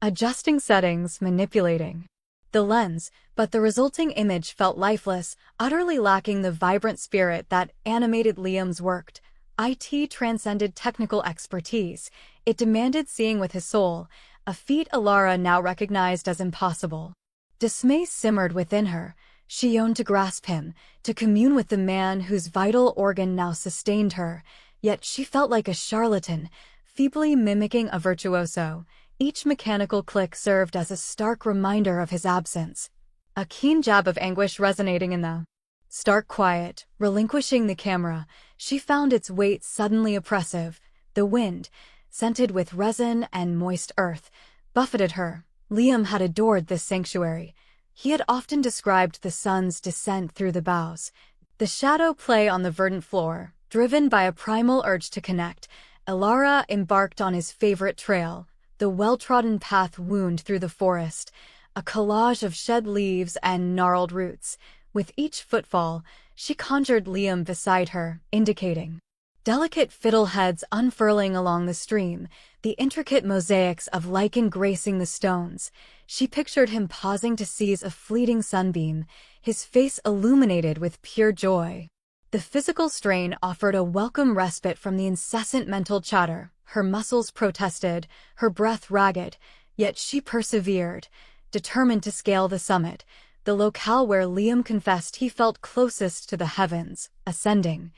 adjusting settings, manipulating the lens, but the resulting image felt lifeless, utterly lacking the vibrant spirit that animated Liam's work. IT transcended technical expertise. It demanded seeing with his soul, a feat Alara now recognized as impossible. Dismay simmered within her. She yearned to grasp him, to commune with the man whose vital organ now sustained her, yet she felt like a charlatan, feebly mimicking a virtuoso. Each mechanical click served as a stark reminder of his absence, a keen jab of anguish resonating in the stark quiet. Relinquishing the camera, she found its weight suddenly oppressive. The wind, scented with resin and moist earth, buffeted her. Liam had adored this sanctuary. He had often described the sun's descent through the boughs, the shadow play on the verdant floor. Driven by a primal urge to connect, Alara embarked on his favorite trail, the well-trodden path wound through the forest, a collage of shed leaves and gnarled roots. With each footfall, she conjured Liam beside her, indicating delicate fiddleheads unfurling along the stream, the intricate mosaics of lichen gracing the stones. She pictured him pausing to seize a fleeting sunbeam, his face illuminated with pure joy. The physical strain offered a welcome respite from the incessant mental chatter. Her muscles protested, her breath ragged, yet she persevered, determined to scale the summit, the locale where Liam confessed he felt closest to the heavens. Ascending,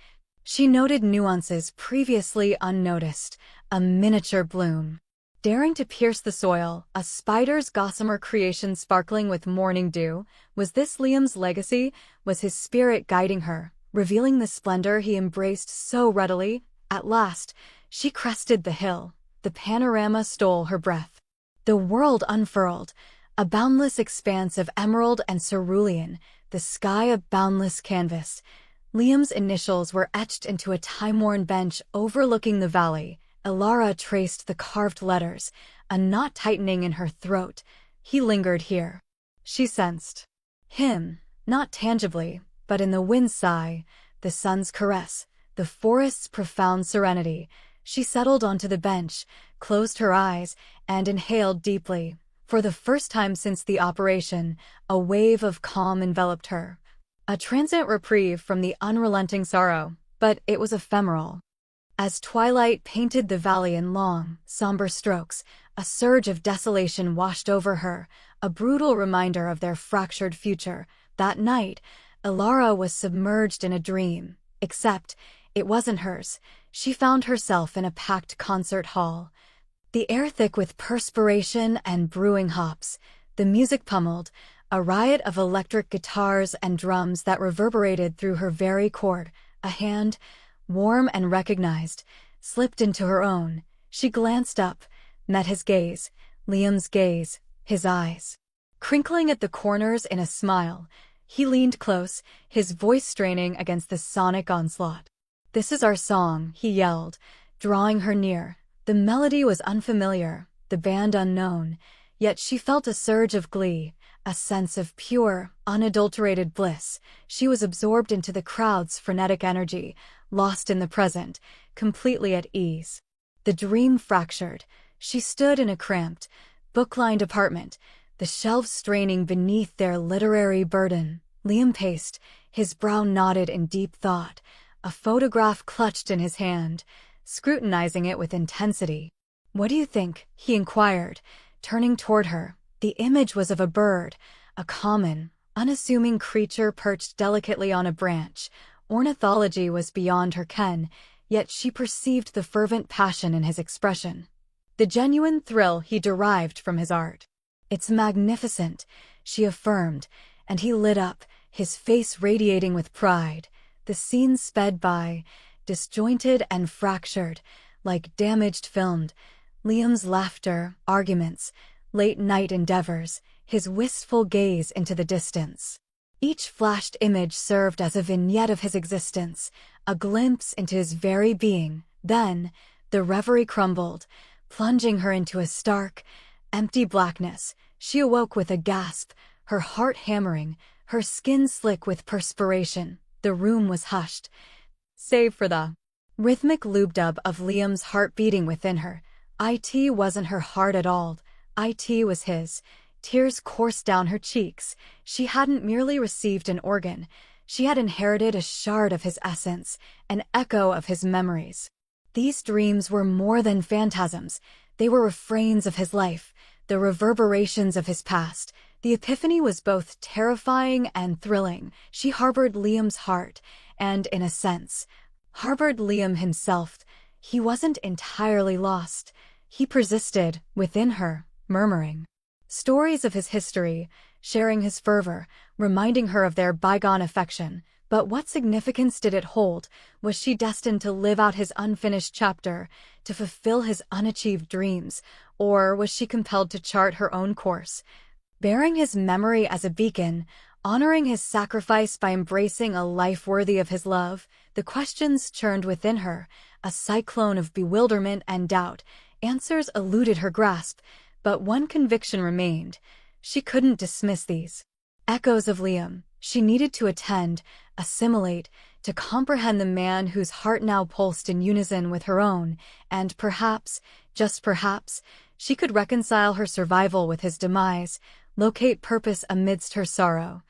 she noted nuances previously unnoticed, a miniature bloom daring to pierce the soil, a spider's gossamer creation sparkling with morning dew. Was this Liam's legacy? Was his spirit guiding her? revealing the splendor he embraced so readily. At last, she crested the hill. The panorama stole her breath. The world unfurled, a boundless expanse of emerald and cerulean, the sky a boundless canvas. Liam's initials were etched into a time-worn bench overlooking the valley. Elara traced the carved letters, a knot tightening in her throat. He lingered here. She sensed him, not tangibly, but in the wind's sigh, the sun's caress, the forest's profound serenity. She settled onto the bench, closed her eyes, and inhaled deeply. For the first time since the operation, a wave of calm enveloped her. A transient reprieve from the unrelenting sorrow, but it was ephemeral. As twilight painted the valley in long, somber strokes, a surge of desolation washed over her, a brutal reminder of their fractured future. That night, Elara was submerged in a dream, except it wasn't hers. She found herself in a packed concert hall. The air thick with perspiration and brewing hops, the music pummeled, a riot of electric guitars and drums that reverberated through her very core. A hand, warm and recognized, slipped into her own. She glanced up, met his gaze, Liam's gaze, his eyes crinkling at the corners in a smile. He leaned close, his voice straining against the sonic onslaught. "This is our song," he yelled, drawing her near. The melody was unfamiliar, the band unknown, yet she felt a surge of glee, a sense of pure, unadulterated bliss. She was absorbed into the crowd's frenetic energy, lost in the present, completely at ease. The dream fractured. She stood in a cramped, book-lined apartment, the shelves straining beneath their literary burden. Liam paced, his brow knotted in deep thought, a photograph clutched in his hand, scrutinizing it with intensity. "What do you think?" he inquired, turning toward her. The image was of a bird, a common, unassuming creature perched delicately on a branch. Ornithology was beyond her ken, yet she perceived the fervent passion in his expression, the genuine thrill he derived from his art. "It's magnificent," she affirmed, and he lit up, his face radiating with pride. The scene sped by, disjointed and fractured, like damaged film. Liam's laughter, arguments, late-night endeavors, his wistful gaze into the distance. Each flashed image served as a vignette of his existence, a glimpse into his very being. Then, the reverie crumbled, plunging her into a stark, empty blackness. She awoke with a gasp, her heart hammering, her skin slick with perspiration. The room was hushed, save for the rhythmic lube-dub of Liam's heart beating within her. It wasn't her heart at all. It was his. Tears coursed down her cheeks. She hadn't merely received an organ. She had inherited a shard of his essence, an echo of his memories. These dreams were more than phantasms. They were refrains of his life, the reverberations of his past. The epiphany was both terrifying and thrilling. She harbored Liam's heart, and, in a sense, harbored Liam himself. He wasn't entirely lost. He persisted within her, murmuring stories of his history, sharing his fervor, reminding her of their bygone affection. But what significance did it hold? Was she destined to live out his unfinished chapter, to fulfill his unachieved dreams, or was she compelled to chart her own course, bearing his memory as a beacon, honoring his sacrifice by embracing a life worthy of his love? The questions churned within her, a cyclone of bewilderment and doubt. Answers eluded her grasp, but one conviction remained. She couldn't dismiss these echoes of Liam. She needed to attend, assimilate, to comprehend the man whose heart now pulsed in unison with her own, and perhaps, just perhaps, she could reconcile her survival with his demise, locate purpose amidst her sorrow,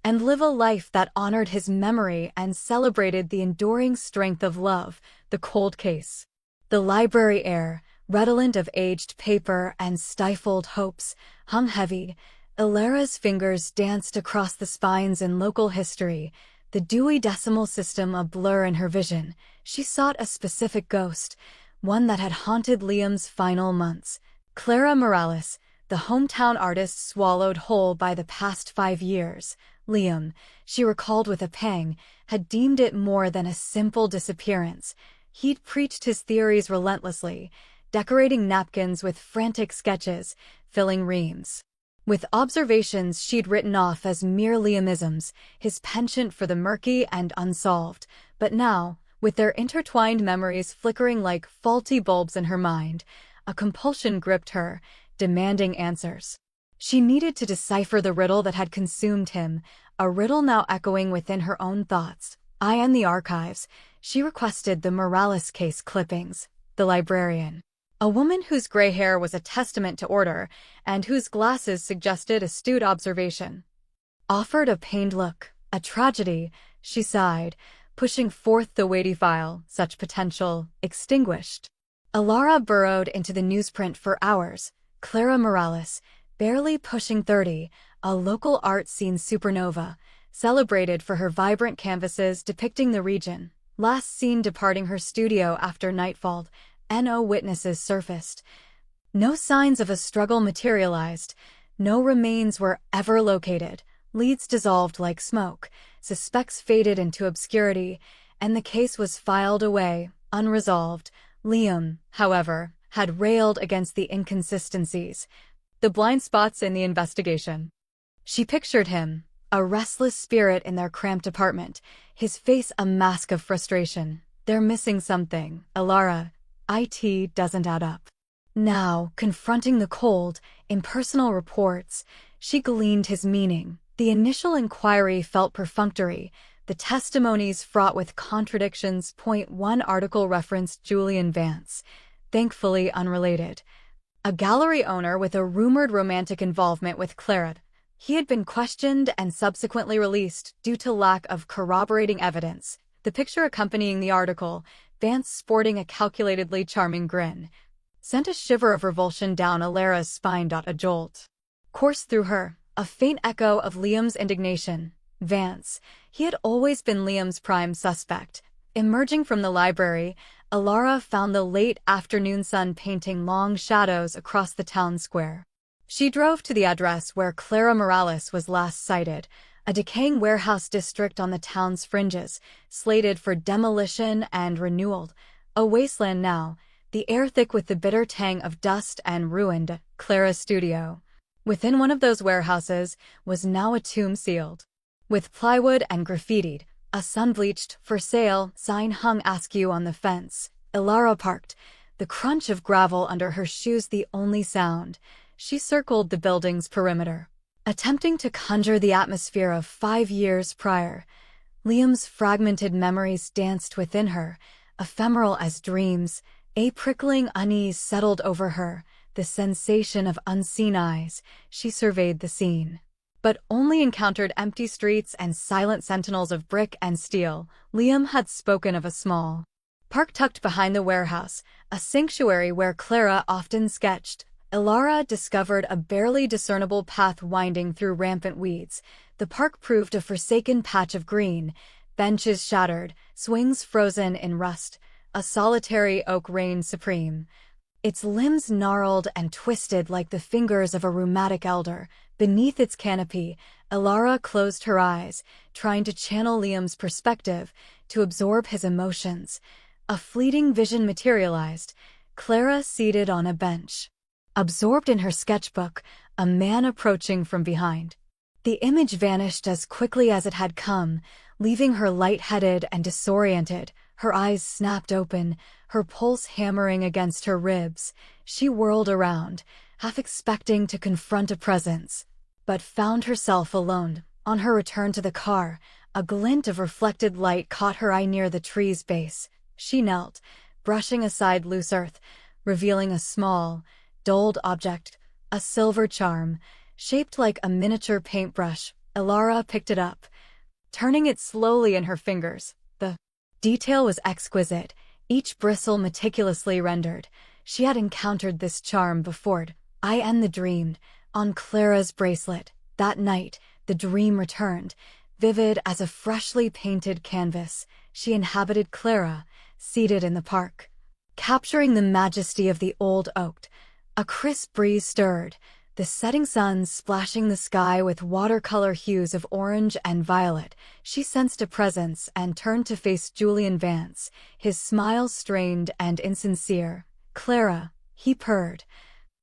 and live a life that honored his memory and celebrated the enduring strength of love. The cold case. The library air, redolent of aged paper and stifled hopes, hung heavy. Elara's fingers danced across the spines in local history, the Dewey Decimal System a blur in her vision. She sought a specific ghost, one that had haunted Liam's final months. Clara Morales, the hometown artist swallowed whole by the past 5 years. Liam, she recalled with a pang, had deemed it more than a simple disappearance. He'd preached his theories relentlessly, decorating napkins with frantic sketches, filling reams with observations she'd written off as mere Liamisms, his penchant for the murky and unsolved. But now, with their intertwined memories flickering like faulty bulbs in her mind, a compulsion gripped her, demanding answers. She needed to decipher the riddle that had consumed him, a riddle now echoing within her own thoughts. In the archives, she requested the Morales case clippings. The librarian, a woman whose gray hair was a testament to order and whose glasses suggested astute observation, offered a pained look. A tragedy, she sighed, pushing forth the weighty file, such potential extinguished. Alara burrowed into the newsprint for hours. Clara Morales, barely pushing 30, a local art scene supernova, celebrated for her vibrant canvases depicting the region. Last seen departing her studio after nightfall, no witnesses surfaced. No signs of a struggle materialized. No remains were ever located. Leads dissolved like smoke. Suspects faded into obscurity, and the case was filed away, unresolved. Liam, however, had railed against the inconsistencies, the blind spots in the investigation. She pictured him, a restless spirit in their cramped apartment, his face a mask of frustration. They're missing something, Alara. It doesn't add up. Now, confronting the cold, impersonal reports, she gleaned his meaning. The initial inquiry felt perfunctory, the testimonies fraught with contradictions. One article referenced Julian Vance, thankfully unrelated, a gallery owner with a rumored romantic involvement with Clara. He had been questioned and subsequently released due to lack of corroborating evidence. The picture accompanying the article, Vance sporting a calculatedly charming grin, sent a shiver of revulsion down Alara's spine. A jolt coursed through her, a faint echo of Liam's indignation. Vance, he had always been Liam's prime suspect. Emerging from the library, Alara found the late afternoon sun painting long shadows across the town square. She drove to the address where Clara Morales was last sighted, a decaying warehouse district on the town's fringes, slated for demolition and renewal. A wasteland now, the air thick with the bitter tang of dust and ruined. Clara's studio, within one of those warehouses, was now a tomb sealed with plywood and graffitied. A sun-bleached, "For sale" sign hung askew on the fence. Alara parked, the crunch of gravel under her shoes the only sound. She circled the building's perimeter, attempting to conjure the atmosphere of 5 years prior. Liam's fragmented memories danced within her, ephemeral as dreams. A prickling unease settled over her, the sensation of unseen eyes. She surveyed the scene, but only encountered empty streets and silent sentinels of brick and steel. Liam had spoken of a small park tucked behind the warehouse, a sanctuary where Clara often sketched. Alara discovered a barely discernible path winding through rampant weeds. The park proved a forsaken patch of green, benches shattered, swings frozen in rust. A solitary oak reigned supreme, its limbs gnarled and twisted like the fingers of a rheumatic elder. Beneath its canopy, Alara closed her eyes, trying to channel Liam's perspective, to absorb his emotions. A fleeting vision materialized, Clara seated on a bench, absorbed in her sketchbook, a man approaching from behind. The image vanished as quickly as it had come, leaving her lightheaded and disoriented. Her eyes snapped open, her pulse hammering against her ribs. She whirled around, half expecting to confront a presence, but found herself alone. On her return to the car, a glint of reflected light caught her eye near the tree's base. She knelt, brushing aside loose earth, revealing a small, dulled object, a silver charm, shaped like a miniature paintbrush. Alara picked it up, turning it slowly in her fingers. The detail was exquisite, each bristle meticulously rendered. She had encountered this charm before. The dream, on Clara's bracelet. That night, the dream returned, vivid as a freshly painted canvas. She inhabited Clara, seated in the park, capturing the majesty of the old oak. A crisp breeze stirred, the setting sun splashing the sky with watercolor hues of orange and violet. She sensed a presence and turned to face Julian Vance, his smile strained and insincere. "Clara," he purred,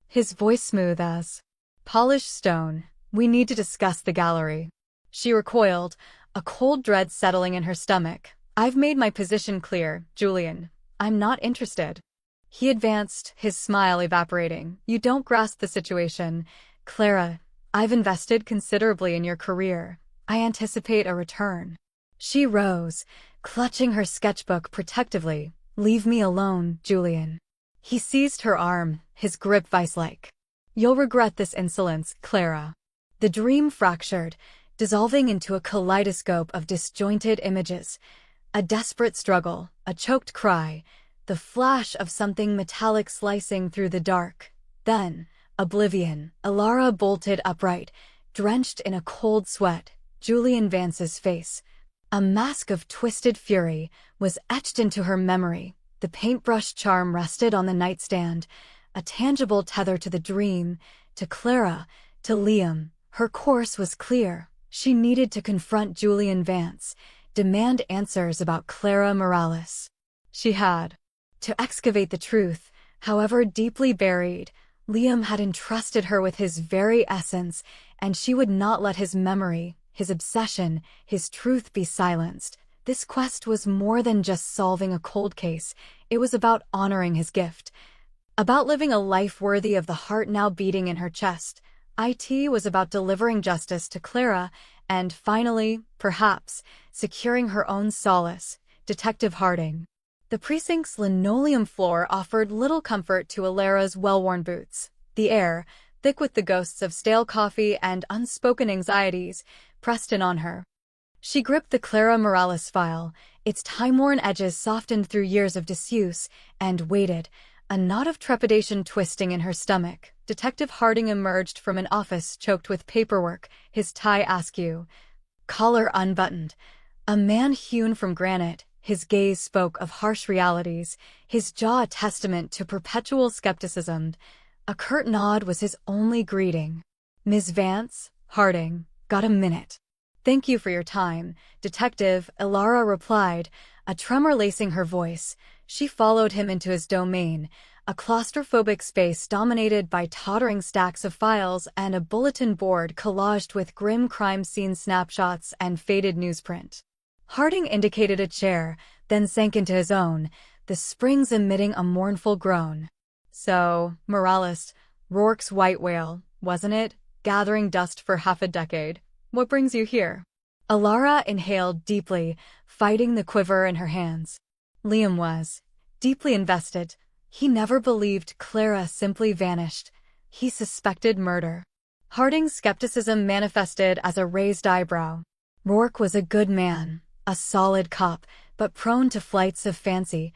his voice smooth as polished stone, "we need to discuss the gallery." She recoiled, a cold dread settling in her stomach. "I've made my position clear, Julian. I'm not interested." He advanced, his smile evaporating. "You don't grasp the situation. Clara, I've invested considerably in your career. I anticipate a return." She rose, clutching her sketchbook protectively. "Leave me alone, Julian." He seized her arm, his grip vice-like. "You'll regret this insolence, Clara." The dream fractured, dissolving into a kaleidoscope of disjointed images. A desperate struggle, a choked cry, the flash of something metallic slicing through the dark. Then, oblivion. Alara bolted upright, drenched in a cold sweat. Julian Vance's face, a mask of twisted fury, was etched into her memory. The paintbrush charm rested on the nightstand, a tangible tether to the dream, to Clara, to Liam. Her course was clear. She needed to confront Julian Vance, demand answers about Clara Morales. She had to excavate the truth, however deeply buried. Liam had entrusted her with his very essence, and she would not let his memory, his obsession, his truth be silenced. This quest was more than just solving a cold case. It was about honoring his gift, about living a life worthy of the heart now beating in her chest. It was about delivering justice to Clara and, finally, perhaps, securing her own solace. Detective Harding. The precinct's linoleum floor offered little comfort to Alara's well-worn boots. The air, thick with the ghosts of stale coffee and unspoken anxieties, pressed in on her. She gripped the Clara Morales file, its time-worn edges softened through years of disuse, and waited, a knot of trepidation twisting in her stomach. Detective Harding emerged from an office choked with paperwork, his tie askew, collar unbuttoned. A man hewn from granite, his gaze spoke of harsh realities, his jaw a testament to perpetual skepticism. A curt nod was his only greeting. "Ms. Vance, Harding, got a minute?" "Thank you for your time, Detective," Alara replied, a tremor lacing her voice. She followed him into his domain, a claustrophobic space dominated by tottering stacks of files and a bulletin board collaged with grim crime scene snapshots and faded newsprint. Harding indicated a chair, then sank into his own, the springs emitting a mournful groan. "So, Morales, Rourke's white whale, wasn't it? Gathering dust for half a decade. What brings you here?" Alara inhaled deeply, fighting the quiver in her hands. Liam was deeply invested. He never believed Clara simply vanished. He suspected murder. Harding's skepticism manifested as a raised eyebrow. Rourke was a good man, a solid cop, but prone to flights of fancy.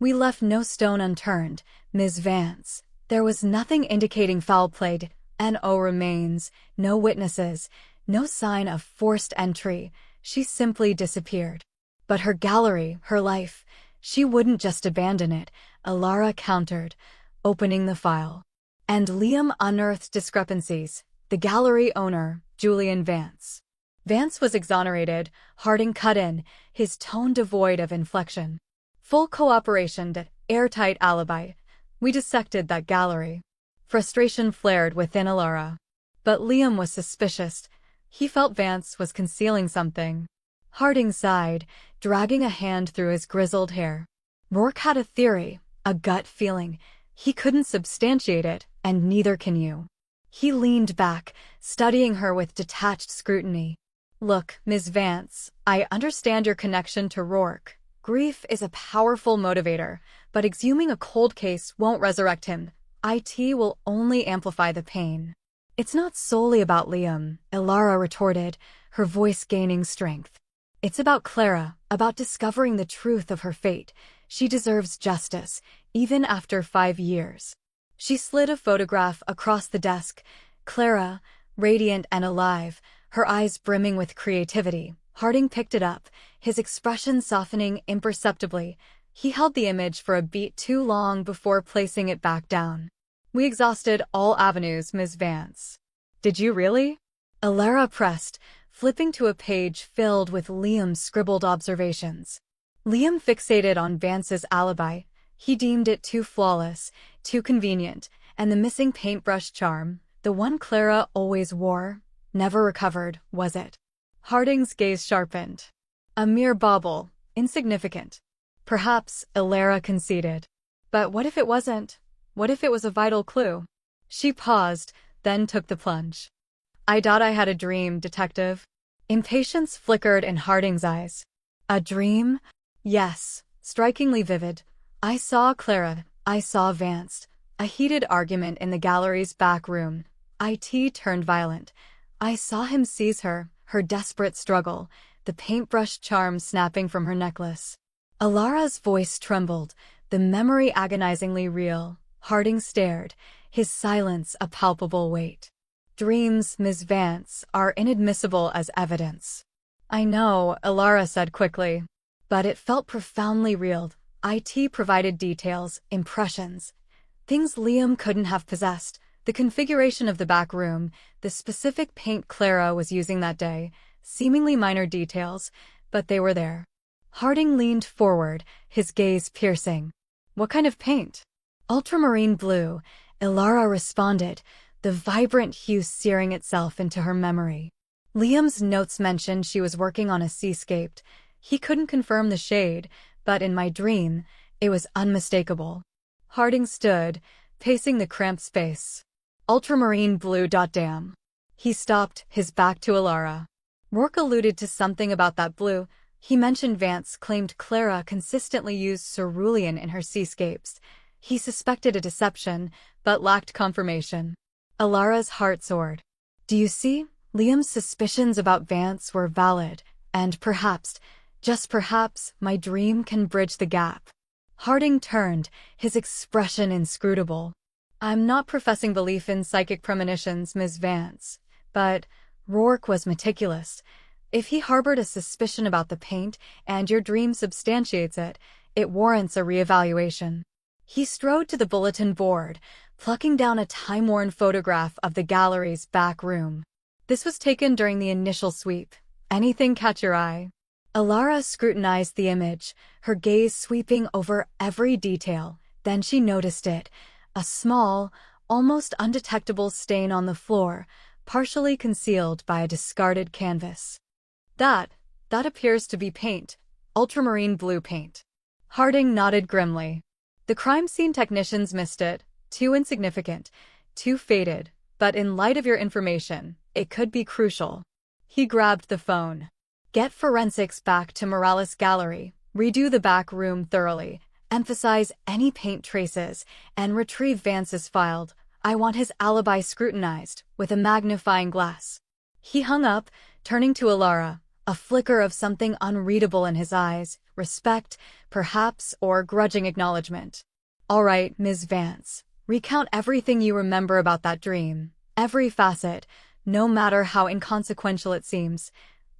"We left no stone unturned, Ms. Vance. There was nothing indicating foul play. N.O. remains, no witnesses, no sign of forced entry. She simply disappeared. But her gallery, her life, she wouldn't just abandon it," Alara countered, opening the file. And Liam unearthed discrepancies. The gallery owner, Julian Vance. Vance was exonerated, Harding cut in, his tone devoid of inflection. "Full cooperation, airtight alibi. We dissected that gallery." Frustration flared within Alara. But Liam was suspicious. He felt Vance was concealing something. Harding sighed, dragging a hand through his grizzled hair. "Rourke had a theory, a gut feeling. He couldn't substantiate it, and neither can you." He leaned back, studying her with detached scrutiny. "Look, Ms. Vance, I understand your connection to Rourke. Grief is a powerful motivator, but exhuming a cold case won't resurrect him. It will only amplify the pain." "It's not solely about Liam," Alara retorted, her voice gaining strength. "It's about Clara, about discovering the truth of her fate. She deserves justice, even after 5 years." She slid a photograph across the desk. Clara, radiant and alive, her eyes brimming with creativity. Harding picked it up, his expression softening imperceptibly. He held the image for a beat too long before placing it back down. We exhausted all avenues, Ms. Vance. Did you really? Alara pressed, flipping to a page filled with Liam's scribbled observations. Liam fixated on Vance's alibi. He deemed it too flawless, too convenient, and the missing paintbrush charm, the one Clara always wore, never recovered, was it? Harding's gaze sharpened. A mere bauble, insignificant. Perhaps, Alara conceded. But what if it wasn't? What if it was a vital clue? She paused, then took the plunge. I thought I had a dream, detective. Impatience flickered in Harding's eyes. A dream? Yes, strikingly vivid. I saw Clara, I saw Vance. A heated argument in the gallery's back room. It turned violent. I saw him seize her, her desperate struggle, the paintbrush charm snapping from her necklace. Alara's voice trembled, the memory agonizingly real. Harding stared, his silence a palpable weight. Dreams, Ms. Vance, are inadmissible as evidence. I know, Alara said quickly. But it felt profoundly real. It provided details, impressions. Things Liam couldn't have possessed. The configuration of the back room, the specific paint Clara was using that day, seemingly minor details, but they were there. Harding leaned forward, his gaze piercing. What kind of paint? Ultramarine blue, Alara responded, the vibrant hue searing itself into her memory. Liam's notes mentioned she was working on a seascape. He couldn't confirm the shade, but in my dream, it was unmistakable. Harding stood, pacing the cramped space. Ultramarine blue. Damn. He stopped, his back to Alara. Rourke alluded to something about that blue. He mentioned Vance claimed Clara consistently used cerulean in her seascapes. He suspected a deception, but lacked confirmation. Alara's heart soared. Do you see? Liam's suspicions about Vance were valid, and perhaps, just perhaps, my dream can bridge the gap. Harding turned, his expression inscrutable. I'm not professing belief in psychic premonitions, Ms. Vance, but Rourke was meticulous. If he harbored a suspicion about the paint and your dream substantiates it, it warrants a reevaluation. He strode to the bulletin board, plucking down a time-worn photograph of the gallery's back room. This was taken during the initial sweep. Anything catch your eye? Alara scrutinized the image, her gaze sweeping over every detail. Then she noticed it, a small, almost undetectable stain on the floor, partially concealed by a discarded canvas. That appears to be paint, ultramarine blue paint. Harding nodded grimly. The crime scene technicians missed it, too insignificant, too faded, but in light of your information, it could be crucial. He grabbed the phone. Get forensics back to Morales Gallery, redo the back room thoroughly, emphasize any paint traces, and retrieve Vance's file. I want his alibi scrutinized, with a magnifying glass. He hung up, turning to Alara, a flicker of something unreadable in his eyes, respect, perhaps, or grudging acknowledgement. All right, Ms. Vance, recount everything you remember about that dream, every facet, no matter how inconsequential it seems.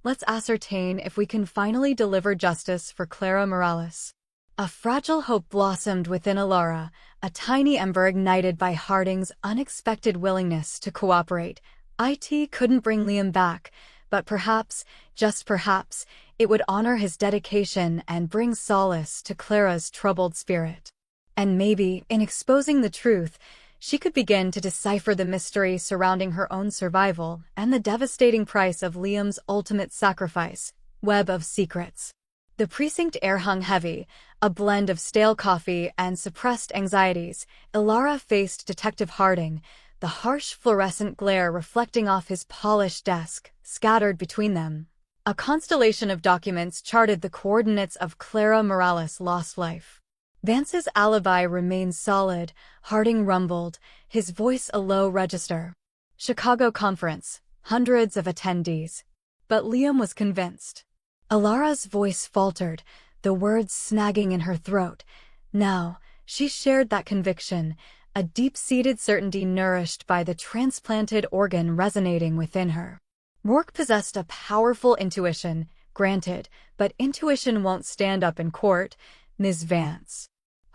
Let's ascertain if we can finally deliver justice for Clara Morales. A fragile hope blossomed within Alara, a tiny ember ignited by Harding's unexpected willingness to cooperate. It couldn't bring Liam back, but perhaps, just perhaps, it would honor his dedication and bring solace to Clara's troubled spirit. And maybe, in exposing the truth, she could begin to decipher the mystery surrounding her own survival and the devastating price of Liam's ultimate sacrifice. Web of secrets. The precinct air hung heavy, a blend of stale coffee and suppressed anxieties. Alara faced Detective Harding, the harsh fluorescent glare reflecting off his polished desk, scattered between them. A constellation of documents charted the coordinates of Clara Morales' lost life. Vance's alibi remained solid, Harding rumbled, his voice a low register. Chicago conference, hundreds of attendees. But Liam was convinced. Alara's voice faltered, the words snagging in her throat. Now, she shared that conviction, a deep-seated certainty nourished by the transplanted organ resonating within her. Rourke possessed a powerful intuition, granted, but intuition won't stand up in court, Ms. Vance.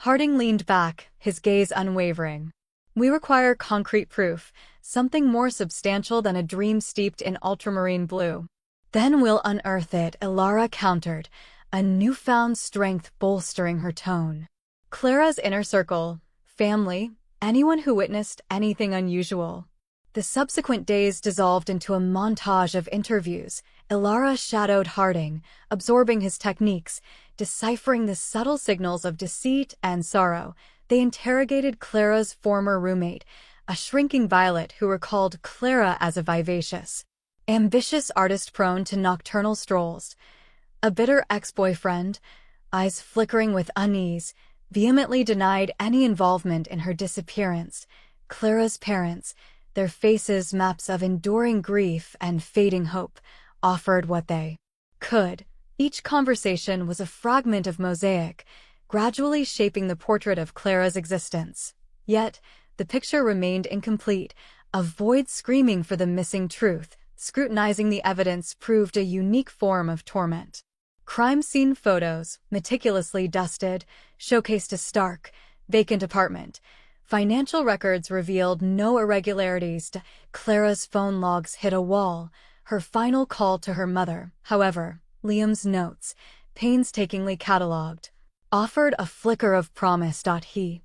Harding leaned back, his gaze unwavering. We require concrete proof, something more substantial than a dream steeped in ultramarine blue. Then we'll unearth it, Elara countered, a newfound strength bolstering her tone. Clara's inner circle, family, anyone who witnessed anything unusual. The subsequent days dissolved into a montage of interviews. Elara shadowed Harding, absorbing his techniques, deciphering the subtle signals of deceit and sorrow. They interrogated Clara's former roommate, a shrinking Violet who recalled Clara as a vivacious, ambitious artist prone to nocturnal strolls. A bitter ex-boyfriend, eyes flickering with unease, vehemently denied any involvement in her disappearance. Clara's parents, their faces maps of enduring grief and fading hope, offered what they could. Each conversation was a fragment of mosaic, gradually shaping the portrait of Clara's existence. Yet, the picture remained incomplete, a void screaming for the missing truth. Scrutinizing the evidence proved a unique form of torment. Crime scene photos, meticulously dusted, showcased a stark, vacant apartment. Financial records revealed no irregularities. Clara's phone logs hit a wall, her final call to her mother. However, Liam's notes, painstakingly catalogued, offered a flicker of promise. He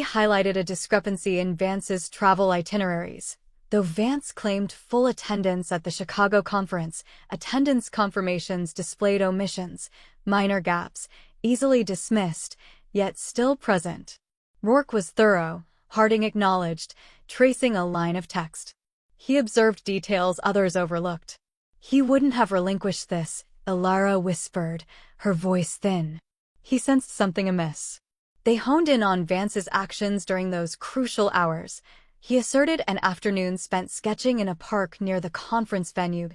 highlighted a discrepancy in Vance's travel itineraries. Though Vance claimed full attendance at the Chicago conference, attendance confirmations displayed omissions, minor gaps, easily dismissed, yet still present. Rourke was thorough, Harding acknowledged, tracing a line of text. He observed details others overlooked. He wouldn't have relinquished this, Elara whispered, her voice thin. He sensed something amiss. They honed in on Vance's actions during those crucial hours. He asserted an afternoon spent sketching in a park near the conference venue.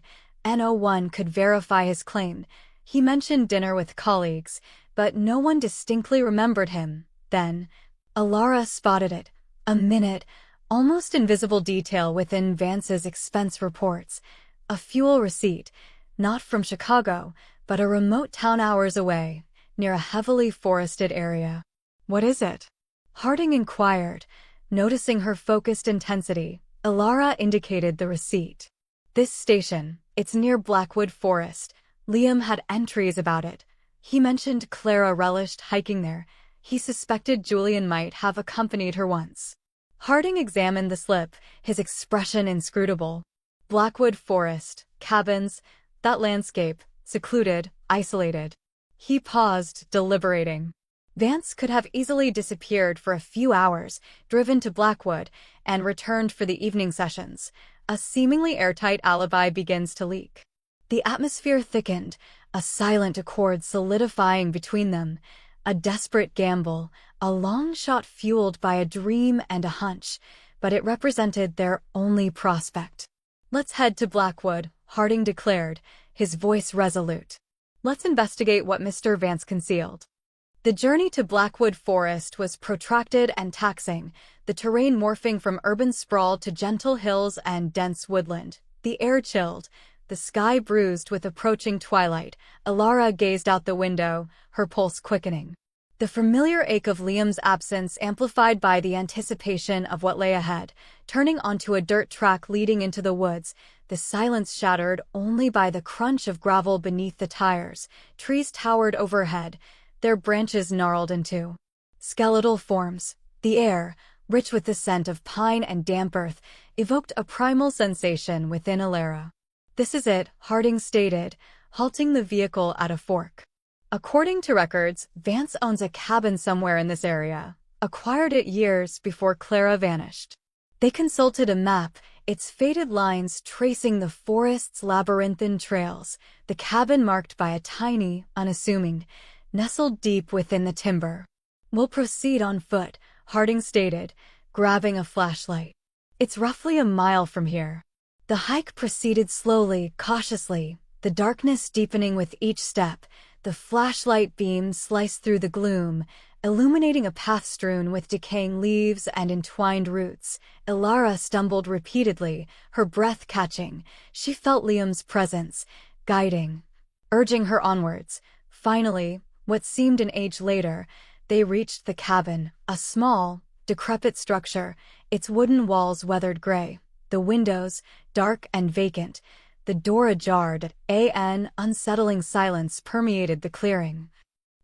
No1 could verify his claim. He mentioned dinner with colleagues, but no one distinctly remembered him. Then, Elara spotted it. A minute, almost invisible detail within Vance's expense reports. A fuel receipt, not from Chicago, but a remote town hours away, near a heavily forested area. What is it? Harding inquired. Noticing her focused intensity, Elara indicated the receipt. This station, it's near Blackwood Forest. Liam had entries about it. He mentioned Clara relished hiking there. He suspected Julian might have accompanied her once. Harding examined the slip, his expression inscrutable. Blackwood Forest, cabins, that landscape, secluded, isolated. He paused, deliberating. Vance could have easily disappeared for a few hours, driven to Blackwood, and returned for the evening sessions. A seemingly airtight alibi begins to leak. The atmosphere thickened, a silent accord solidifying between them. A desperate gamble, a long shot fueled by a dream and a hunch, but it represented their only prospect. Let's head to Blackwood, Harding declared, his voice resolute. Let's investigate what Mr. Vance concealed. The journey to Blackwood Forest was protracted and taxing, the terrain morphing from urban sprawl to gentle hills and dense woodland. The air chilled, the sky bruised with approaching twilight. Elara gazed out the window, her pulse quickening. The familiar ache of Liam's absence amplified by the anticipation of what lay ahead. Turning onto a dirt track leading into the woods, the silence shattered only by the crunch of gravel beneath the tires. Trees towered overhead, their branches gnarled into skeletal forms. The air, rich with the scent of pine and damp earth, evoked a primal sensation within Elara. This is it, Harding stated, halting the vehicle at a fork. According to records, Vance owns a cabin somewhere in this area, acquired it years before Clara vanished. They consulted a map, its faded lines tracing the forest's labyrinthine trails, the cabin marked by a tiny, unassuming, nestled deep within the timber. We'll proceed on foot, Harding stated, grabbing a flashlight. It's roughly a mile from here. The hike proceeded slowly, cautiously, the darkness deepening with each step. The flashlight beam sliced through the gloom, illuminating a path strewn with decaying leaves and entwined roots. Elara stumbled repeatedly, her breath catching. She felt Liam's presence, guiding, urging her onwards. Finally, what seemed an age later, they reached the cabin, a small, decrepit structure, its wooden walls weathered gray, the windows dark and vacant, the door ajar. An unsettling silence permeated the clearing.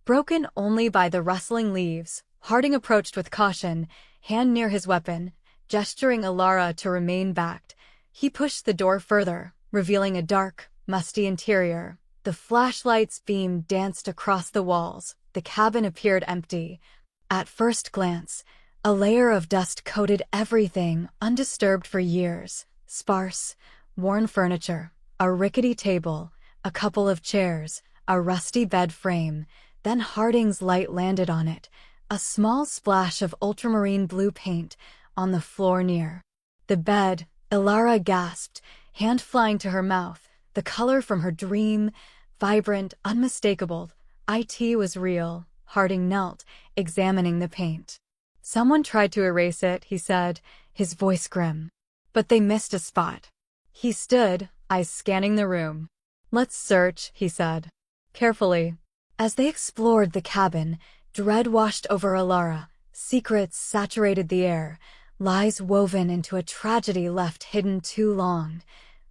Broken only by the rustling leaves, Harding approached with caution, hand near his weapon, gesturing Alara to remain backed. He pushed the door further, revealing a dark, musty interior. The flashlight's beam danced across the walls. The cabin appeared empty. At first glance, a layer of dust coated everything, undisturbed for years. Sparse, worn furniture, a rickety table, a couple of chairs, a rusty bed frame. Then Harding's light landed on it, a small splash of ultramarine blue paint on the floor near the bed. Alara gasped, hand flying to her mouth, the color from her dream, vibrant, unmistakable. It was real. Harding knelt, examining the paint. Someone tried to erase it, he said, his voice grim. But they missed a spot. He stood, eyes scanning the room. Let's search, he said. Carefully. As they explored the cabin, dread washed over Alara. Secrets saturated the air, lies woven into a tragedy left hidden too long.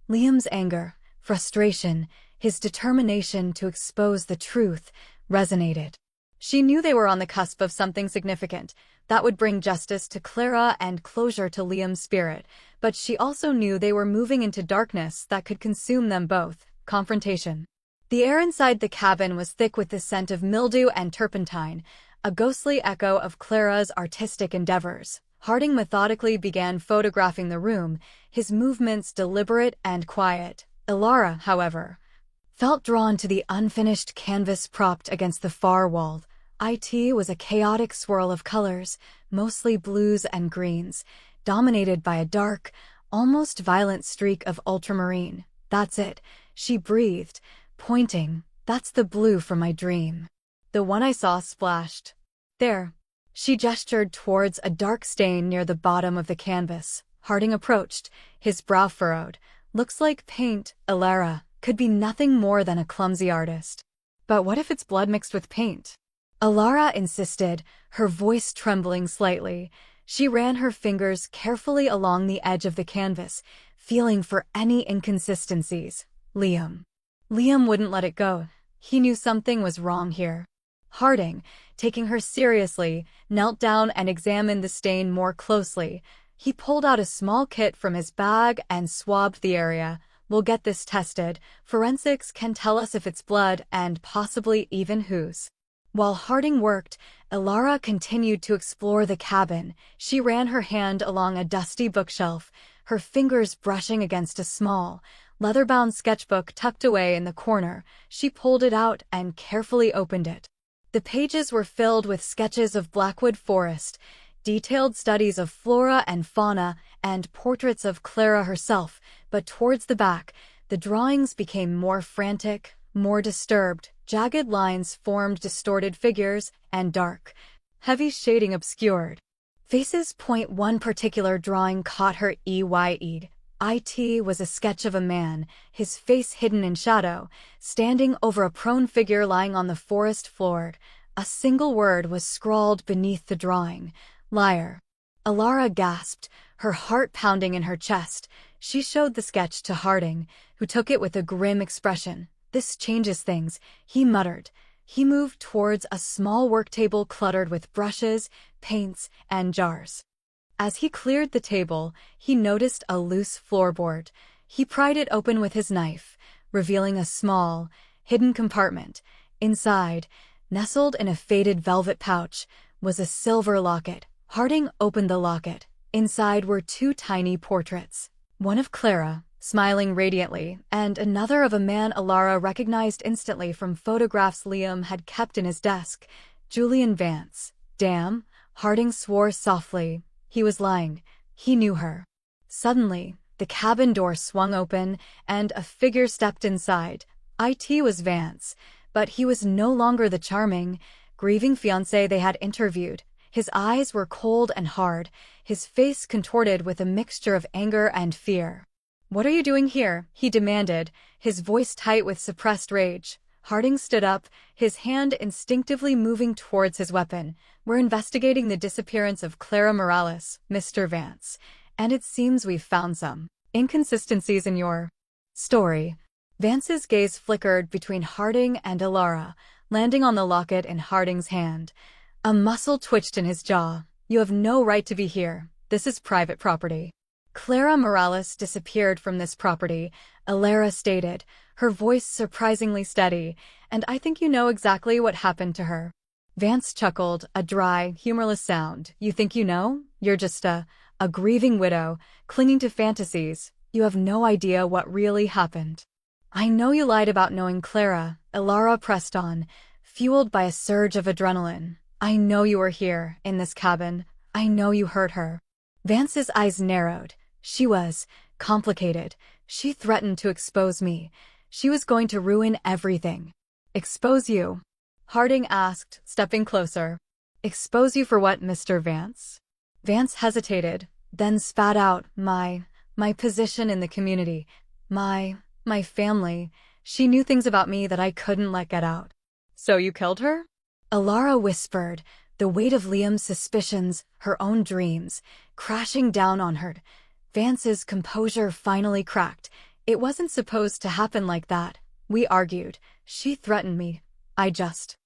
Liam's anger, frustration, his determination to expose the truth, resonated. She knew they were on the cusp of something significant that would bring justice to Clara and closure to Liam's spirit, but she also knew they were moving into darkness that could consume them both. Confrontation. The air inside the cabin was thick with the scent of mildew and turpentine, a ghostly echo of Clara's artistic endeavors. Harding methodically began photographing the room, his movements deliberate and quiet. Alara, however, felt drawn to the unfinished canvas propped against the far wall. It was a chaotic swirl of colors, mostly blues and greens, dominated by a dark, almost violent streak of ultramarine. That's it, she breathed, pointing. That's the blue from my dream. The one I saw splashed. There. She gestured towards a dark stain near the bottom of the canvas. Harding approached, his brow furrowed. Looks like paint. Alara could be nothing more than a clumsy artist. But what if it's blood mixed with paint? Alara insisted, her voice trembling slightly. She ran her fingers carefully along the edge of the canvas, feeling for any inconsistencies. Liam wouldn't let it go. He knew something was wrong here. Harding, taking her seriously, knelt down and examined the stain more closely. He pulled out a small kit from his bag and swabbed the area. We'll get this tested. Forensics can tell us if it's blood and possibly even whose. While Harding worked, Alara continued to explore the cabin. She ran her hand along a dusty bookshelf, her fingers brushing against a small, leather-bound sketchbook tucked away in the corner. She pulled it out and carefully opened it. The pages were filled with sketches of Blackwood Forest, detailed studies of flora and fauna, and portraits of Clara herself, but towards the back, the drawings became more frantic, more disturbed. Jagged lines formed distorted figures, and dark, heavy shading obscured faces. One particular drawing caught her eye. It was a sketch of a man, his face hidden in shadow, standing over a prone figure lying on the forest floor. A single word was scrawled beneath the drawing: liar. Alara gasped, her heart pounding in her chest. She showed the sketch to Harding, who took it with a grim expression. This changes things, he muttered. He moved towards a small worktable cluttered with brushes, paints, and jars. As he cleared the table, he noticed a loose floorboard. He pried it open with his knife, revealing a small, hidden compartment. Inside, nestled in a faded velvet pouch, was a silver locket. Harding opened the locket. Inside were two tiny portraits. One of Clara, smiling radiantly, and another of a man Alara recognized instantly from photographs Liam had kept in his desk. Julian Vance. Damn, Harding swore softly. He was lying. He knew her. Suddenly, the cabin door swung open, and a figure stepped inside. It was Vance, but he was no longer the charming, grieving fiancé they had interviewed. His eyes were cold and hard, his face contorted with a mixture of anger and fear. "What are you doing here?" he demanded, his voice tight with suppressed rage. Harding stood up, his hand instinctively moving towards his weapon. "We're investigating the disappearance of Clara Morales, Mr. Vance, and it seems we've found some inconsistencies in your story." Vance's gaze flickered between Harding and Alara, landing on the locket in Harding's hand. A muscle twitched in his jaw. "You have no right to be here. This is private property." "Clara Morales disappeared from this property," Alara stated, her voice surprisingly steady, "and I think you know exactly what happened to her." Vance chuckled, a dry, humorless sound. "You think you know? You're just a grieving widow, clinging to fantasies. You have no idea what really happened." "I know you lied about knowing Clara," Alara pressed on, fueled by a surge of adrenaline. "I know you were here, in this cabin. I know you hurt her." Vance's eyes narrowed. "She was complicated. She threatened to expose me. She was going to ruin everything." "Expose you?" Harding asked, stepping closer. "Expose you for what, Mr. Vance?" Vance hesitated, then spat out, My position in the community. My family. She knew things about me that I couldn't let get out." "So you killed her?" Alara whispered, the weight of Liam's suspicions, her own dreams, crashing down on her. Vance's composure finally cracked. "It wasn't supposed to happen like that. We argued. She threatened me. I just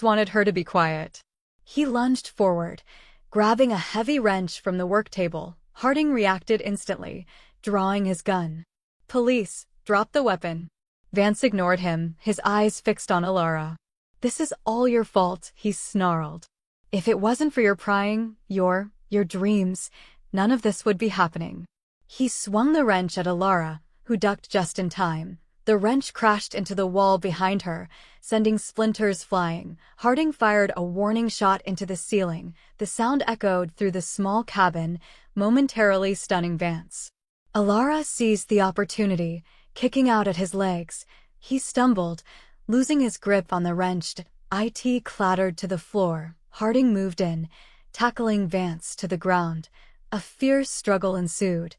wanted her to be quiet." He lunged forward, grabbing a heavy wrench from the work table. Harding reacted instantly, drawing his gun. "Police, drop the weapon." Vance ignored him, his eyes fixed on Alara. "This is all your fault," he snarled. "If it wasn't for your prying, your dreams, none of this would be happening." He swung the wrench at Alara, who ducked just in time. The wrench crashed into the wall behind her, sending splinters flying. Harding fired a warning shot into the ceiling. The sound echoed through the small cabin, momentarily stunning Vance. Alara seized the opportunity, kicking out at his legs. He stumbled, losing his grip on the wrench. It clattered to the floor. Harding moved in, tackling Vance to the ground. A fierce struggle ensued,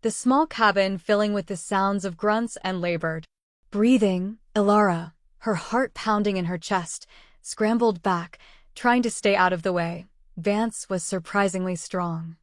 the small cabin filling with the sounds of grunts and labored breathing. Alara, her heart pounding in her chest, scrambled back, trying to stay out of the way. Vance was surprisingly strong.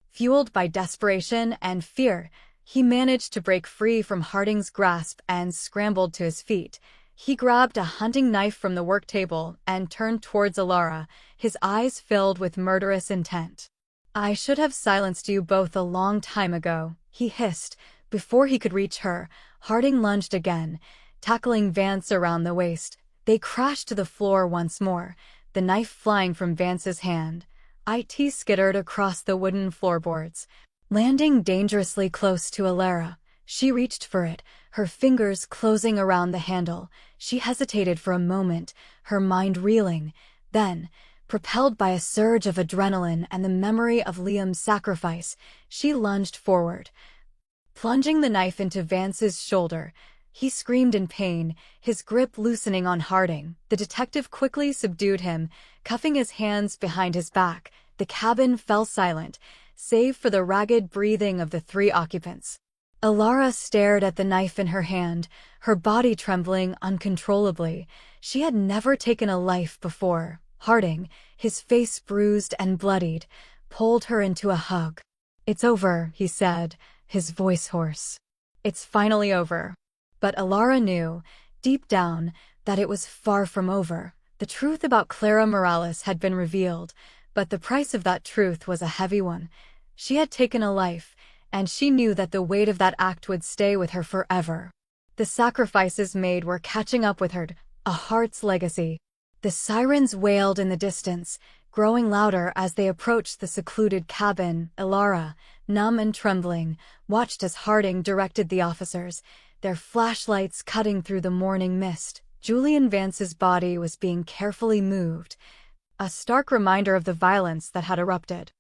Fueled by desperation and fear, he managed to break free from Harding's grasp and scrambled to his feet. He grabbed a hunting knife from the work table and turned towards Alara, his eyes filled with murderous intent. "I should have silenced you both a long time ago," he hissed. Before he could reach her, Harding lunged again, tackling Vance around the waist. They crashed to the floor once more, the knife flying from Vance's hand. It skittered across the wooden floorboards, landing dangerously close to Alara. She reached for it, her fingers closing around the handle. She hesitated for a moment, her mind reeling. Then, propelled by a surge of adrenaline and the memory of Liam's sacrifice, she lunged forward, plunging the knife into Vance's shoulder. He screamed in pain, his grip loosening on Harding. The detective quickly subdued him, cuffing his hands behind his back. The cabin fell silent, save for the ragged breathing of the three occupants. Alara stared at the knife in her hand, her body trembling uncontrollably. She had never taken a life before. Harding, his face bruised and bloodied, pulled her into a hug. "It's over," he said, his voice hoarse. "It's finally over." But Alara knew, deep down, that it was far from over. The truth about Clara Morales had been revealed, but the price of that truth was a heavy one. She had taken a life, and she knew that the weight of that act would stay with her forever. The sacrifices made were catching up with her, a heart's legacy. The sirens wailed in the distance, growing louder as they approached the secluded cabin. Alara, numb and trembling, watched as Harding directed the officers, their flashlights cutting through the morning mist. Julian Vance's body was being carefully moved, a stark reminder of the violence that had erupted.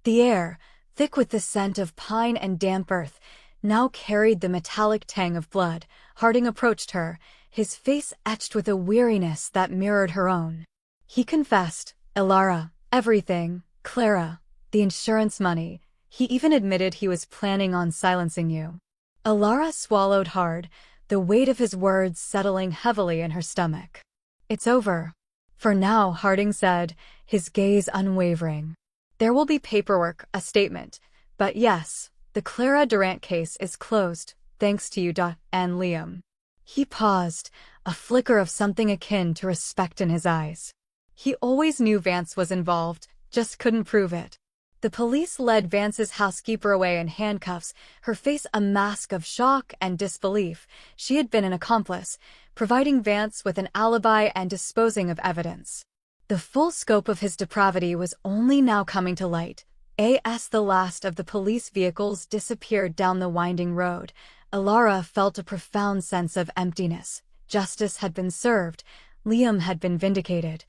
The air, thick with the scent of pine and damp earth, now carried the metallic tang of blood. Harding approached her, his face etched with a weariness that mirrored her own. He confessed, "Alara, everything, Clara, the insurance money. He even admitted he was planning on silencing you." Alara swallowed hard, the weight of his words settling heavily in her stomach. "It's over. For now," Harding said, his gaze unwavering. "There will be paperwork, a statement. But yes, the Clara Durant case is closed, thanks to you, and Liam." He paused, a flicker of something akin to respect in his eyes. He always knew Vance was involved, just couldn't prove it. The police led Vance's housekeeper away in handcuffs, her face a mask of shock and disbelief. She had been an accomplice, providing Vance with an alibi and disposing of evidence. The full scope of his depravity was only now coming to light. As the last of the police vehicles disappeared down the winding road, Alara felt a profound sense of emptiness. Justice had been served, Liam had been vindicated.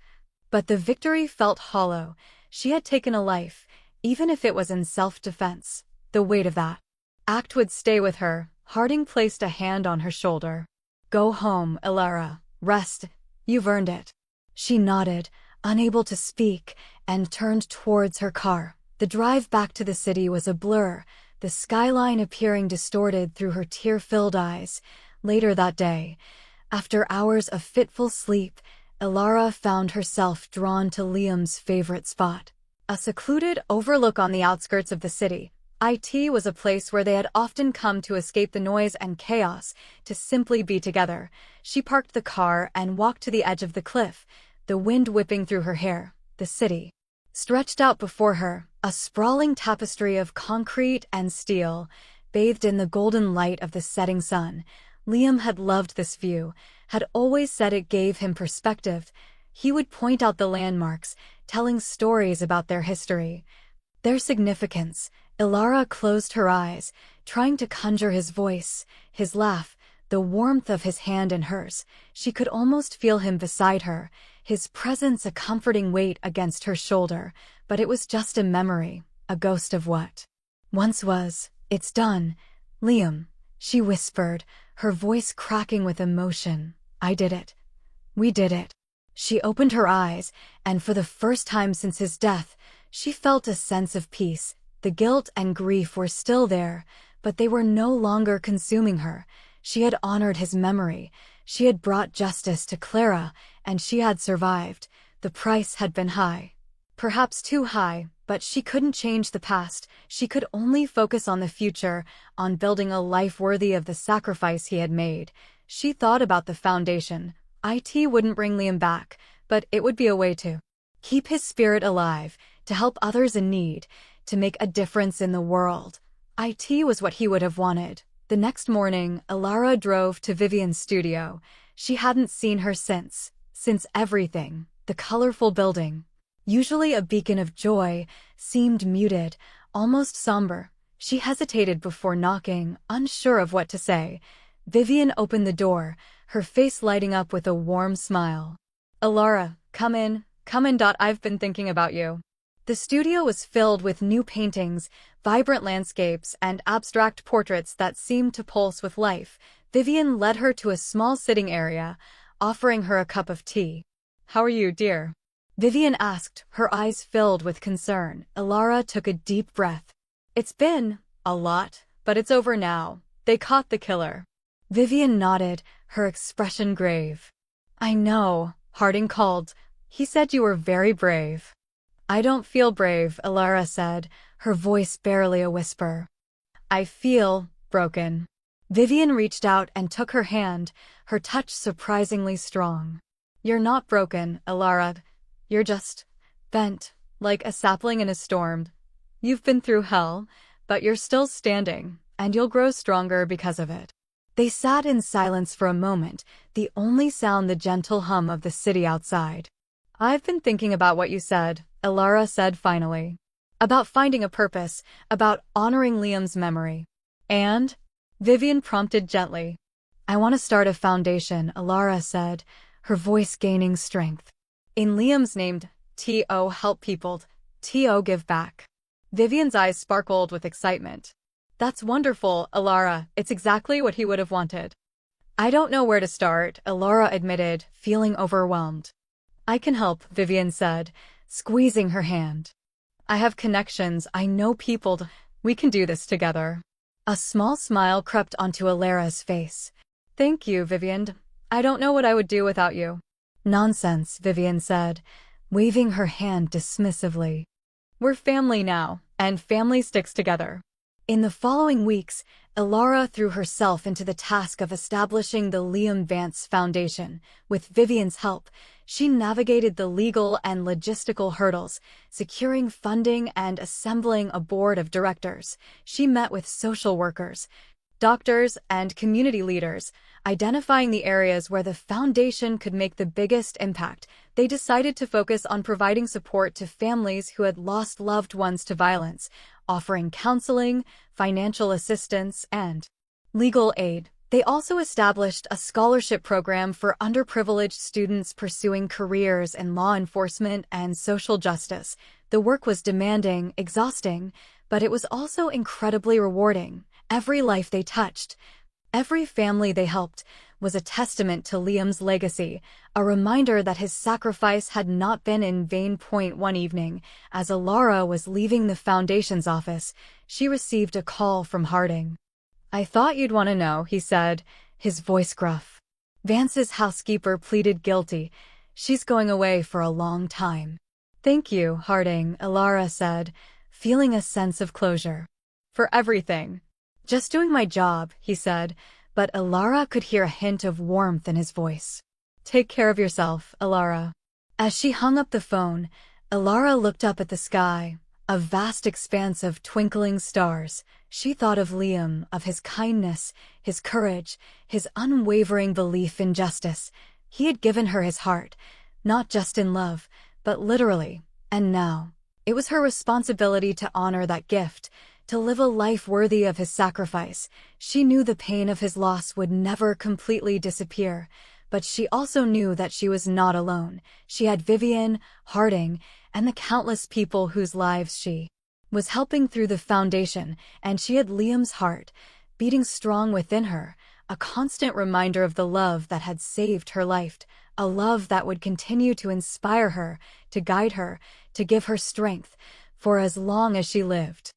But the victory felt hollow. She had taken a life, even if it was in self-defense. The weight of that act would stay with her. Harding placed a hand on her shoulder. "Go home, Alara. Rest. You've earned it." She nodded, unable to speak, and turned towards her car. The drive back to the city was a blur, the skyline appearing distorted through her tear-filled eyes. Later that day, after hours of fitful sleep, Alara found herself drawn to Liam's favorite spot. A secluded overlook on the outskirts of the city. It was a place where they had often come to escape the noise and chaos, to simply be together. She parked the car and walked to the edge of the cliff, the wind whipping through her hair. The city stretched out before her, a sprawling tapestry of concrete and steel, bathed in the golden light of the setting sun. Liam had loved this view, had always said it gave him perspective. He would point out the landmarks, telling stories about their history, their significance. Alara closed her eyes, trying to conjure his voice, his laugh, the warmth of his hand in hers. She could almost feel him beside her, his presence a comforting weight against her shoulder. But it was just a memory, a ghost of what once was. "It's done, Liam," she whispered, her voice cracking with emotion. "I did it. We did it." She opened her eyes, and for the first time since his death, she felt a sense of peace. The guilt and grief were still there, but they were no longer consuming her. She had honored his memory. She had brought justice to Clara, and she had survived. The price had been high. Perhaps too high, but she couldn't change the past. She could only focus on the future, on building a life worthy of the sacrifice he had made. She thought about the foundation. It wouldn't bring Liam back, but it would be a way to keep his spirit alive, to help others in need, to make a difference in the world. It was what he would have wanted. The next morning, Alara drove to Vivian's studio. She hadn't seen her since everything, the colorful building, usually a beacon of joy, seemed muted, almost somber. She hesitated before knocking, unsure of what to say. Vivian opened the door, her face lighting up with a warm smile. "Alara, come in. I've been thinking about you." The studio was filled with new paintings, vibrant landscapes, and abstract portraits that seemed to pulse with life. Vivian led her to a small sitting area, offering her a cup of tea. "How are you, dear?" Vivian asked, her eyes filled with concern. Alara took a deep breath. "It's been a lot, but it's over now. They caught the killer." Vivian nodded, her expression grave. "I know," Harding called. "He said you were very brave." "I don't feel brave," Alara said, her voice barely a whisper. "I feel broken." Vivian reached out and took her hand, her touch surprisingly strong. "You're not broken, Alara. You're just bent, like a sapling in a storm. You've been through hell, but you're still standing, and you'll grow stronger because of it." They sat in silence for a moment, the only sound the gentle hum of the city outside. "I've been thinking about what you said," Alara said finally. "About finding a purpose, about honoring Liam's memory." "And?" Vivian prompted gently. "I want to start a foundation," Alara said, her voice gaining strength. "In Liam's name, to help people, to give back." Vivian's eyes sparkled with excitement. "That's wonderful, Alara. It's exactly what he would have wanted." "I don't know where to start," Alara admitted, feeling overwhelmed. "I can help," Vivian said, squeezing her hand. "I have connections, I know people. We can do this together." A small smile crept onto Alara's face. Thank you, Vivian. I don't know what I would do without you. Nonsense, Vivian said, waving her hand dismissively. We're family now, and family sticks together. In the following weeks, Ilara threw herself into the task of establishing the Liam Vance Foundation. With Vivian's help, she navigated the legal and logistical hurdles, securing funding and assembling a board of directors. She met with social workers, doctors, and community leaders, identifying the areas where the foundation could make the biggest impact. They decided to focus on providing support to families who had lost loved ones to violence, offering counseling, financial assistance, and legal aid. They also established a scholarship program for underprivileged students pursuing careers in law enforcement and social justice. The work was demanding, exhausting, but it was also incredibly rewarding. Every life they touched, every family they helped, was a testament to Liam's legacy, a reminder that his sacrifice had not been in vain. One evening, as Ilara was leaving the foundation's office, she received a call from Harding. I thought you'd want to know, he said, his voice gruff. Vance's housekeeper pleaded guilty. She's going away for a long time. Thank you, Harding, Ilara said, feeling a sense of closure. For everything. Just doing my job, he said, but Ilara could hear a hint of warmth in his voice. Take care of yourself, Ilara. As she hung up the phone, Ilara looked up at the sky, a vast expanse of twinkling stars. She thought of Liam, of his kindness, his courage, his unwavering belief in justice. He had given her his heart, not just in love, but literally, and now, it was her responsibility to honor that gift, to live a life worthy of his sacrifice. She knew the pain of his loss would never completely disappear, but she also knew that she was not alone. She had Vivian, Harding, and the countless people whose lives she was helping through the foundation, and she had Liam's heart, beating strong within her, a constant reminder of the love that had saved her life, a love that would continue to inspire her, to guide her, to give her strength, for as long as she lived.